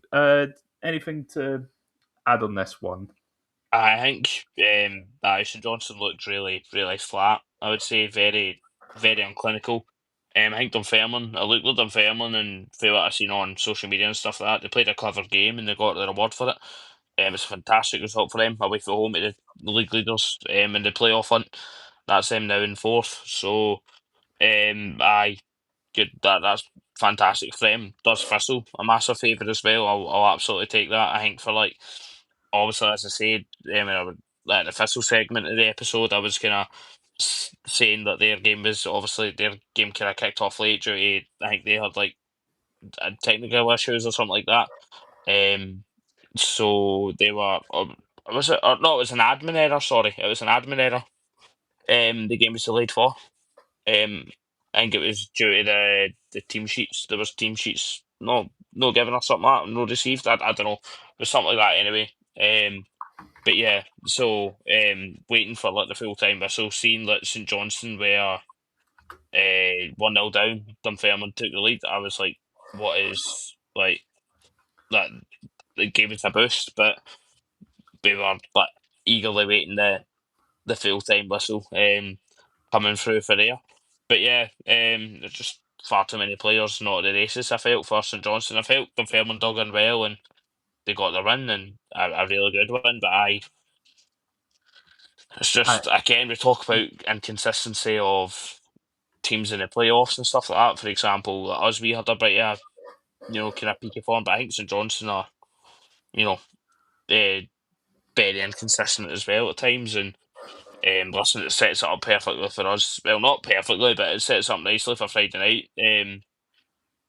Anything to add on this one? I think St Johnson looked really, really flat. I would say very, very unclinical. I think Dunfermline, I looked at Dunfermline and feel what I've seen on social media and stuff like that. They played a clever game and they got their reward for it. It's a fantastic result for them away from home to the league leaders in the playoff hunt. That's them now in fourth. So I good that's fantastic for them. Does Thistle a massive favour as well? I'll absolutely take that. I think for like obviously as I said, like the Thistle segment of the episode, I was kind of saying that their game was obviously their game kind of kicked off late due to I think they had like technical issues or something like that. So they were. Was it? Or no, it was an admin error. Sorry, it was an admin error. The game was delayed for. I think it was due to the team sheets. There was team sheets no given or something like that, no received. I don't know. It was something like that anyway. But yeah, so waiting for like the full time whistle, seeing that St Johnstone were 1-0 down, Dunfermline took the lead. I was like, what is like that? It gave us a boost, but we were like eagerly waiting the full time whistle coming through for there. But yeah, there's just far too many players not at the races. I felt for St Johnstone. I felt Dunfermline dug in well and they got the win and a really good win. But it's I, just again we talk about inconsistency of teams in the playoffs and stuff like that. For example, like us we had a bit of kind of peaky form, but I think St Johnstone are you know uh, very inconsistent as well at times and. Listen, it sets it up perfectly for us. Well, not perfectly, but it sets up nicely for Friday night.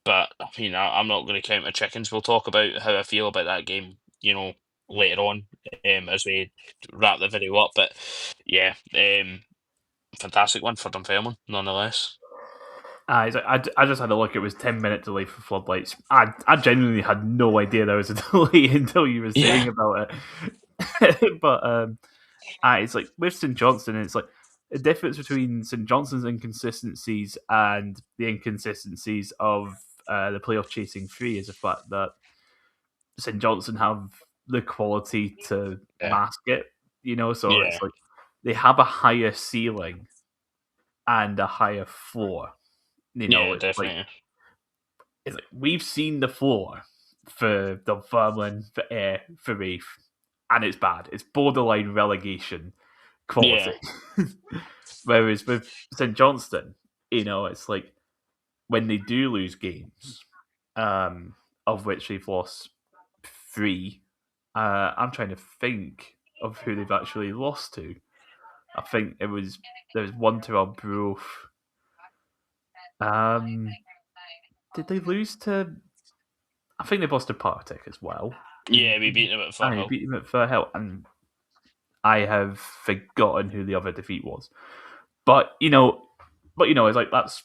But I mean, I'm not going to count my chickens. We'll talk about how I feel about that game, later on as we wrap the video up. But yeah, fantastic one for Dunfermline, nonetheless. I just had a look. It was 10 minute delay for floodlights. I genuinely had no idea there was a delay until you were Yeah, saying about it. But it's like with St Johnston, it's like the difference between St Johnston's inconsistencies and the inconsistencies of the playoff chasing three is the fact that St Johnston have the quality to yeah, mask it. So yeah, it's like they have a higher ceiling and a higher floor. yeah, It's like definitely. we've seen the floor for Dunfermline, for Reef, and it's bad. It's borderline relegation Yeah, quality. Whereas with St Johnston, it's like when they do lose games, of which they've lost three. I'm trying to think of who they've actually lost to. I think there was one to Arbroath. Um, did they lose to? I think they've lost to Partick as well. yeah, we beat them at I Firhill. beat them at Fairhill, and I have forgotten who the other defeat was. But it's like that's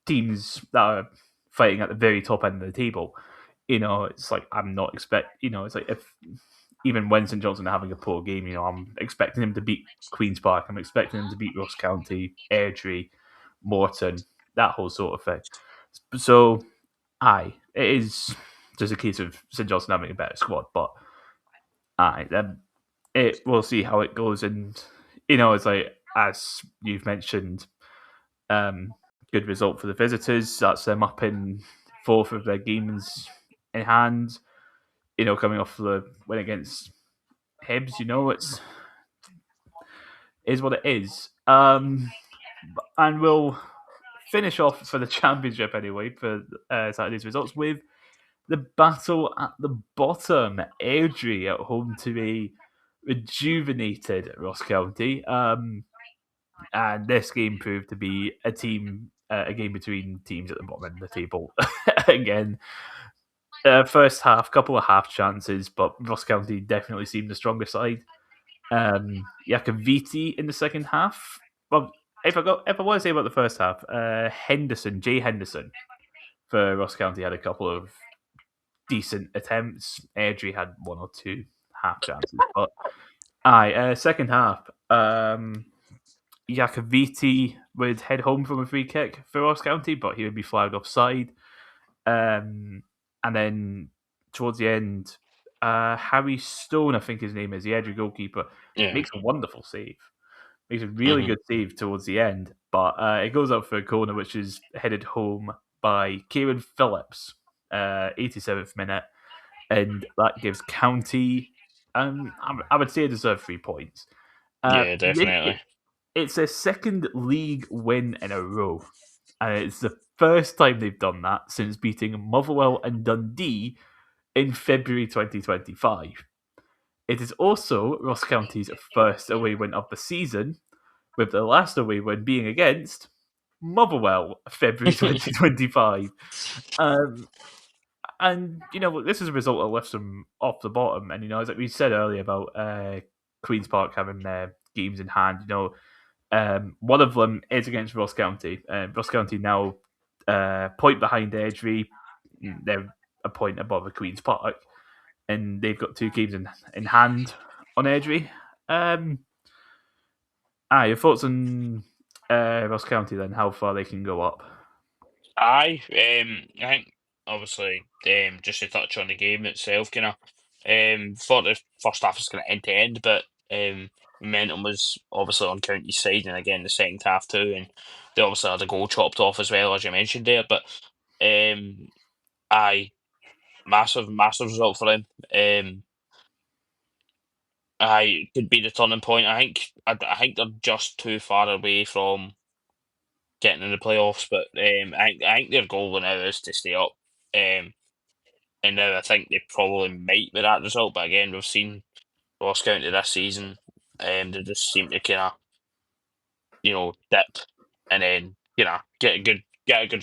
teams that are fighting at the very top end of the table. It's like I'm not expect. It's like if even when St Johnstone are having a poor game, I'm expecting them to beat Queens Park. I'm expecting them to beat Ross County, Airdrie, Morton, that whole sort of thing. So, it is just a case of St Johnstone having a better squad, but then we'll see how it goes. And it's like as you've mentioned, um, good result for the visitors. That's them up in fourth of their games in hand. Coming off the win against Hibs, it's is what it is. And we'll finish off for the championship anyway for Saturday's results with the battle at the bottom. Airdrie at home to a rejuvenated Ross County. And this game proved to be a game between teams at the bottom end of the table. Again, first half, couple of half chances, but Ross County definitely seemed the stronger side. Yakaviti in the second half. Well, if I want to say about the first half, Jay Henderson for Ross County had a couple of decent attempts. Airdrie had one or two half chances, but second half. Iacoviti would head home from a free kick for Ross County, but he would be flagged offside. And then towards the end, Harry Stone, I think his name is, the Airdrie goalkeeper, Yeah. makes a wonderful save. Makes a really Hmm. good save towards the end, but it goes up for a corner, which is headed home by Kieran Phillips, 87th minute, and that gives County, I would say, deserve 3 points. Yeah, It, definitely. it's a second league win in a row, and it's the first time they've done that since beating Motherwell and Dundee in February 2025. It is also Ross County's first away win of the season, with the last away win being against Motherwell, February 2025. Um, and, this is a result that lifts them off the bottom. And, as like we said earlier about Queen's Park having games in hand, one of them is against Ross County. Ross County now point behind Airdrie. They're a point above the Queen's Park, and they've got two games in hand on Airdrie. Your thoughts on Ross County then? How far they can go up? I think obviously, just to touch on the game itself, kind of, thought the first half was kind of end to end, but momentum was obviously on County's side, and again the second half too, and they obviously had a goal chopped off as well as you mentioned there, but um, I massive result for them. I could be the turning point. I think they're just too far away from getting in the playoffs, but I think their goal now is to stay up. Um, and now I think they probably might with that result. But again, we've seen Ross County this season, they just seem to kind of dip, and then get a good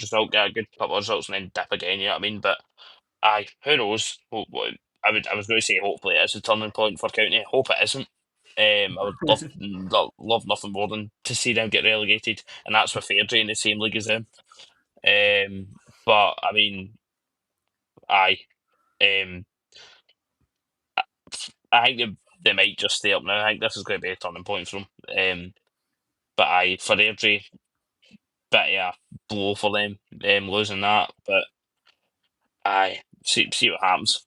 result, get a good couple of results, and then dip again. You know what I mean? But who knows? I was going to say hopefully it is a turning point for County. Hope it isn't. I would love nothing more than to see them get relegated, and that's with Airdrie in the same league as them. But I mean, aye. Um, I think they might just stay up now. I think this is going to be a turning point for them. But for Airdrie, bit of a blow for them, losing that. But see what happens.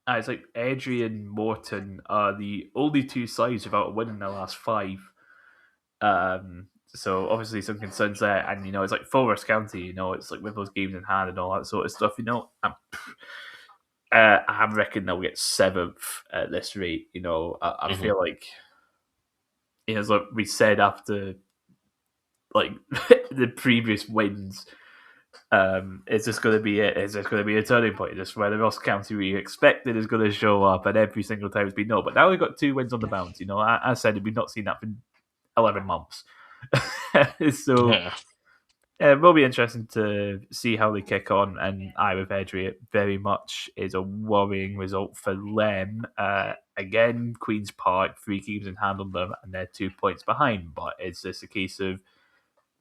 It's like Airdrie and Morton are the only two sides without a win in their last five. So obviously some concerns there, and it's like Forest County. It's like with those games in hand and all that sort of stuff. I reckon they'll get seventh at this rate. I Hmm. feel like as like we said after like the previous wins, it's just going to be it. It's just going to be a turning point. Just where the Ross County we expected is going to show up, and every single time it's been no. But now we've got two wins on the bounce. I said we've not seen that for 11 months. So Yeah. it will be interesting to see how they kick on. And with Airdrie, it very much is a worrying result for them. Again, Queen's Park, 3 games in hand on them, and they're 2 points behind. But it's just a case of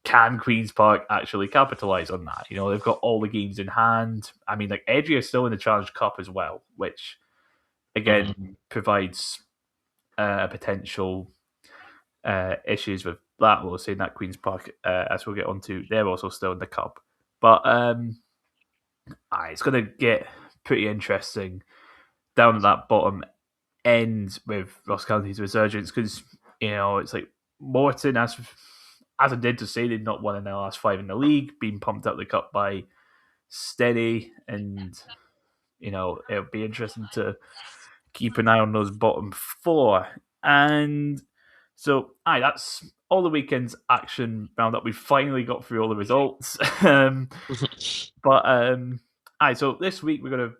can Queen's Park actually capitalise on that? They've got all the games in hand. I mean, like Airdrie is still in the Challenge Cup as well, which Hmm. again provides potential issues with that. We'll say that Queen's Park, as we'll get onto, they're also still in the cup. But it's going to get pretty interesting down at that bottom end with Ross County's resurgence because it's like Morton, as I did to say, they've not won in their last 5 in the league, being pumped up the cup by Steady, and it'll be interesting to keep an eye on those bottom 4. And so, that's all the weekend's action roundup. We finally got through all the results. But so this week we're going to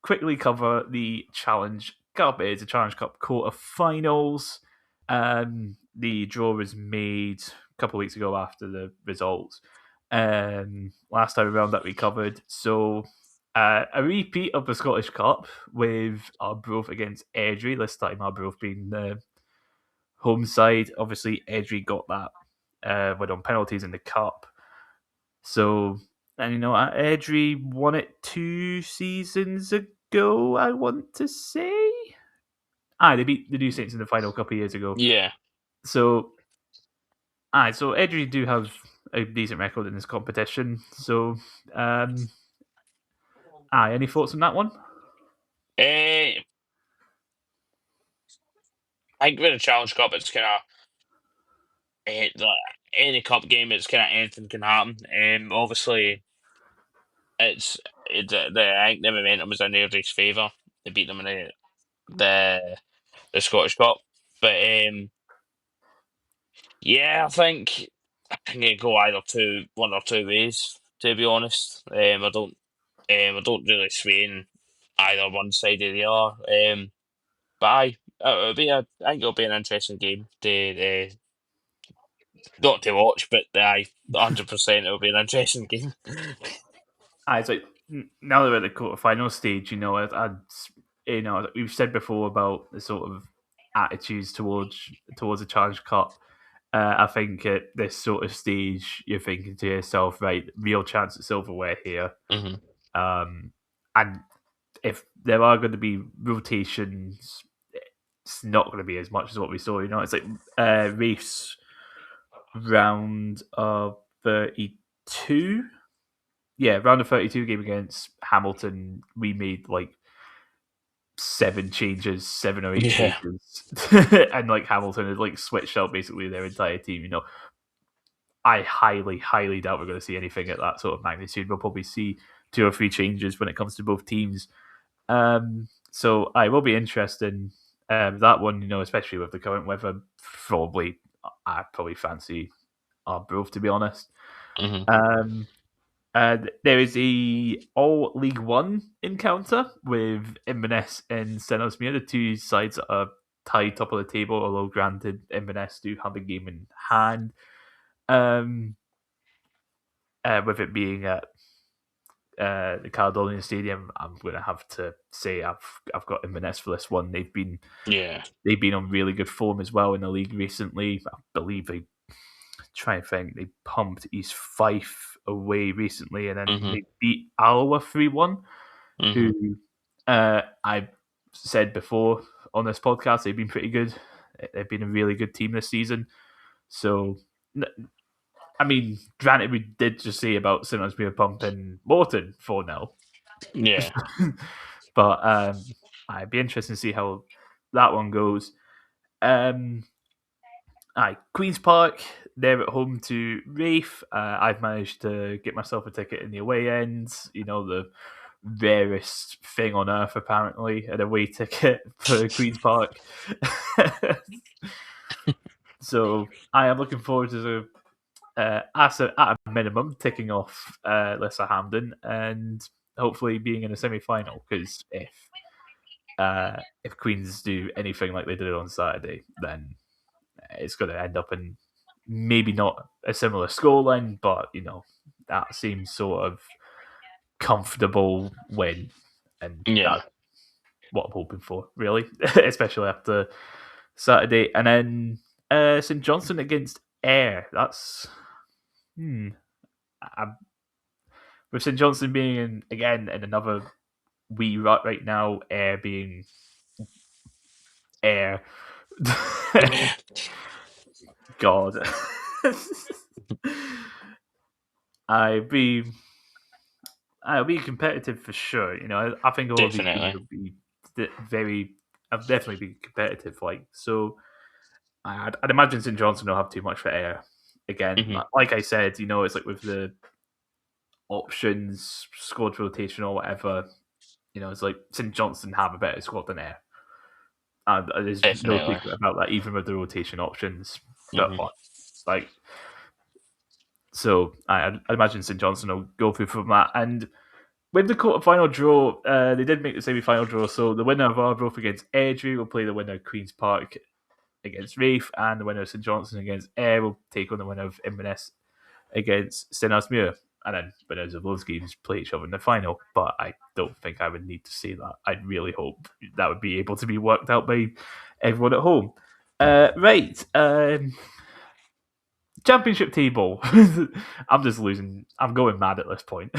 quickly cover the Challenge Cup. It's a Challenge Cup quarter-finals. The draw was made a couple of weeks ago after the results. Last time around that we covered. So a repeat of the Scottish Cup with Arbroath against Airdrie. This time Arbroath being the home side. Obviously, Airdrie got that win on penalties in the cup. So And Edry won it 2 seasons ago, I want to say. They beat the New Saints in the final a couple of years ago. Yeah. So, so Edry do have a decent record in this competition. So, any thoughts on that one? I think with the Challenge Cup, it's kind of any cup game. It's kind of anything can happen. Obviously, I think the momentum was in Airdrie's favour. They beat them in the Scottish Cup, but yeah, I think it go either one or two ways. To be honest, I don't really sway in either one side or the other. But I think it'll be an interesting game to not to watch, but 100% it'll be an interesting game. It's like now that we're at the quarterfinal stage, we've said before about the sort of attitudes towards the Challenge Cup. I think at this sort of stage, you're thinking to yourself, right, real chance at silverware here. hmm And if there are going to be rotations, it's not going to be as much as what we saw. It's like race round of 32. Yeah, round of 32 game against Hamilton, we made like 7 or 8 Yeah. changes, and like Hamilton had like switched out basically their entire team. I highly, highly doubt we're going to see anything at that sort of magnitude. We'll probably see 2 or 3 changes when it comes to both teams. So I will be interested that one, especially with the current weather. I probably fancy Arbroath, to be honest. hmm There is a all League One encounter with Inverness and Stenhousemuir, the two sides that are tied top of the table, although granted Inverness do have a game in hand. With it being at the Caledonian Stadium, I'm going to have to say I've got Inverness for this one. Yeah. They've been on really good form as well in the league recently. I believe they pumped East Fife away recently, and then hmm they beat Alloa 3-1. hmm Who I said before on this podcast, they've been pretty good. They've been a really good team this season. So, I mean, granted, we did just see about St. pumping Morton 4-0. Yeah. But I'd be interested to see how that one goes. Queen's Park, they're at home to Rafe. I've managed to get myself a ticket in the away end. The rarest thing on earth, apparently, an away ticket for Queen's Park. So I am looking forward to at a minimum ticking off Lesser Hamden and hopefully being in a semi-final. Because if Queens do anything like they did on Saturday, then it's going to end up in maybe not a similar scoreline, but that seems sort of comfortable win, and Yeah. that's what I'm hoping for, really, especially after Saturday. And then St Johnstone against Ayr. That's I, with St Johnstone being again in another wee rut right now. Ayr being Ayr. God. I be I'll be competitive for sure. I think all of these teams Definitely. will be very. I'll definitely be competitive. I'd imagine St Johnstone will have too much for air. Again, hmm like I said, it's like with the options, squad rotation or whatever. It's like St Johnstone have a better squad than air. There's no Definitely. secret about that, even with the rotation options. But hmm like, so I'd imagine St Johnstone will go through from that. And with the quarterfinal draw, they did make the semi-final draw. So the winner of Arbroath against Airdrie will play the winner of Queen's Park against Rafe, and the winner of St Johnstone against Ayr will take on the winner of Inverness against Stenhousemuir. And then winners of those games play each other in the final. But I don't think I would need to say that. I'd really hope that would be able to be worked out by everyone at home. Right. Championship table. I'm just losing. I'm going mad at this point.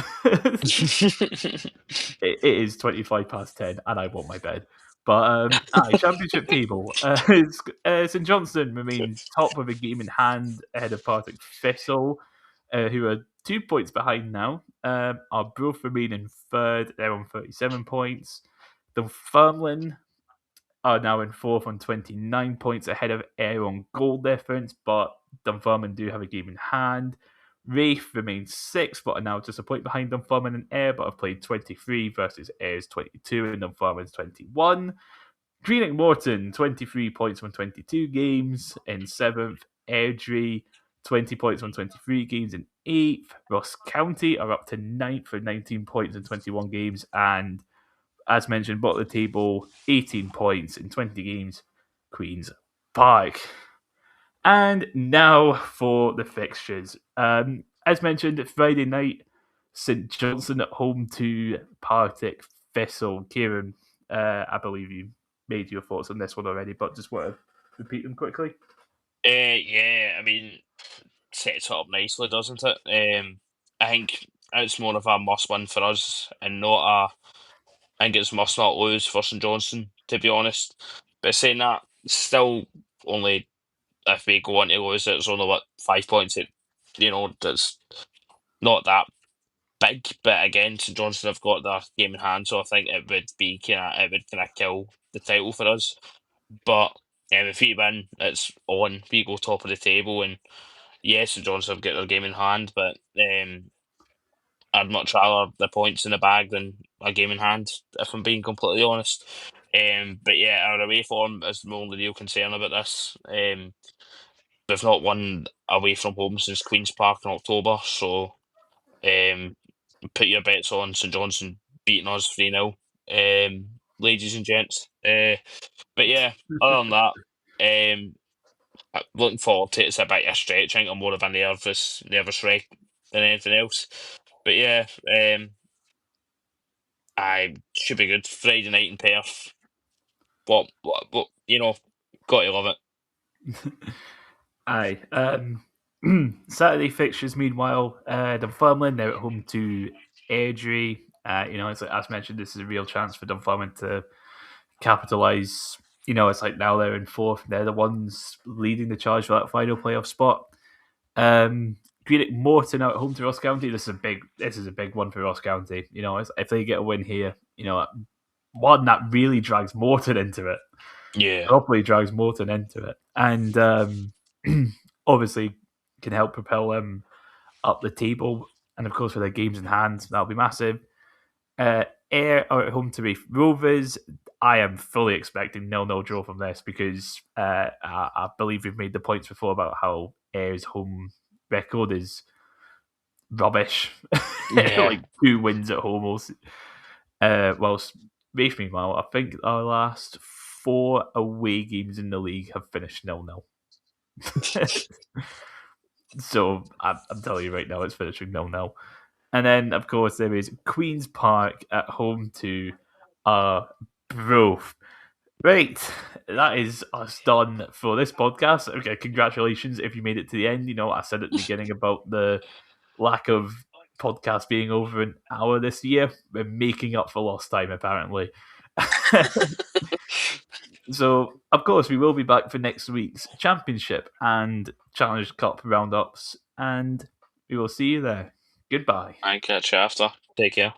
It is 25 past 10, and I want my bed. But championship table. St Johnstone remain top with a game in hand ahead of Partick Thistle, who are 2 points behind now. Are both remain in third. They're on 37 points. Dunfermline are now in fourth on 29 points ahead of Ayr on goal difference, but Dunfermline do have a game in hand. Wraith remains sixth, but are now just a point behind Dunfermline and Ayr, but have played 23 versus Ayr's 22 and Dunfermline's 21. Greenock Morton, 23 points on 22 games in seventh. Airdrie, 20 points on 23 games in eighth. Ross County are up to ninth for 19 points in 21 games. And as mentioned, bottom of the table, 18 points in 20 games, Queen's Park. And now for the fixtures. As mentioned, Friday night, St Johnstone at home to Partick Thistle. Kieran, I believe you made your thoughts on this one already, but just want to repeat them quickly. Yeah, I mean, sets it up nicely, doesn't it? I think it's more of a must-win for us, and not a. I think it's must not lose for St Johnstone, to be honest. But saying that, still only if we go on to lose it, it's only what 5 points. That's not that big. But again, St Johnstone have got their game in hand, so I think it would kind of kill the title for us. But if we win, it's on. We go top of the table, and yes, St Johnstone have got their game in hand, but I'd much rather the points in the bag than a game in hand, if I'm being completely honest. But yeah, our away form is the only real concern about this. We've not won away from home since Queen's Park in October, so put your bets on St Johnstone beating us 3-0, ladies and gents. But yeah, other than that, looking forward to it. It's a bit of a stretch. I think I'm more of a nervous wreck than anything else. But yeah, I should be good. Friday night in Perth. What? Got to love it. Aye. Saturday fixtures, meanwhile, Dunfermline, they're at home to Airdrie. It's like, as mentioned, this is a real chance for Dunfermline to capitalise. It's like now they're in fourth. They're the ones leading the charge for that final playoff spot. Greenock Morton out at home to Ross County. This is a big one for Ross County. If they get a win here, one that really drags Morton into it. Yeah. Properly drags Morton into it, and obviously can help propel them up the table. And of course, for their games in hand, that'll be massive. Ayr are at home to Reef Rovers. I am fully expecting 0-0 draw from this because I believe we've made the points before about how Ayr's home record is rubbish. Yeah. Like 2 wins at home. Whilst Reef, meanwhile, I think our last 4 away games in the league have finished 0-0. So I'm telling you right now, it's finishing 0-0. And then, of course, there is Queen's Park at home to Broth. Right, that is us done for this podcast. Okay, congratulations if you made it to the end. I said at the beginning about the lack of podcast being over an hour this year. We're making up for lost time, apparently. So, of course, we will be back for next week's Championship and Challenge Cup roundups, and we will see you there. Goodbye. I catch you after. Take care.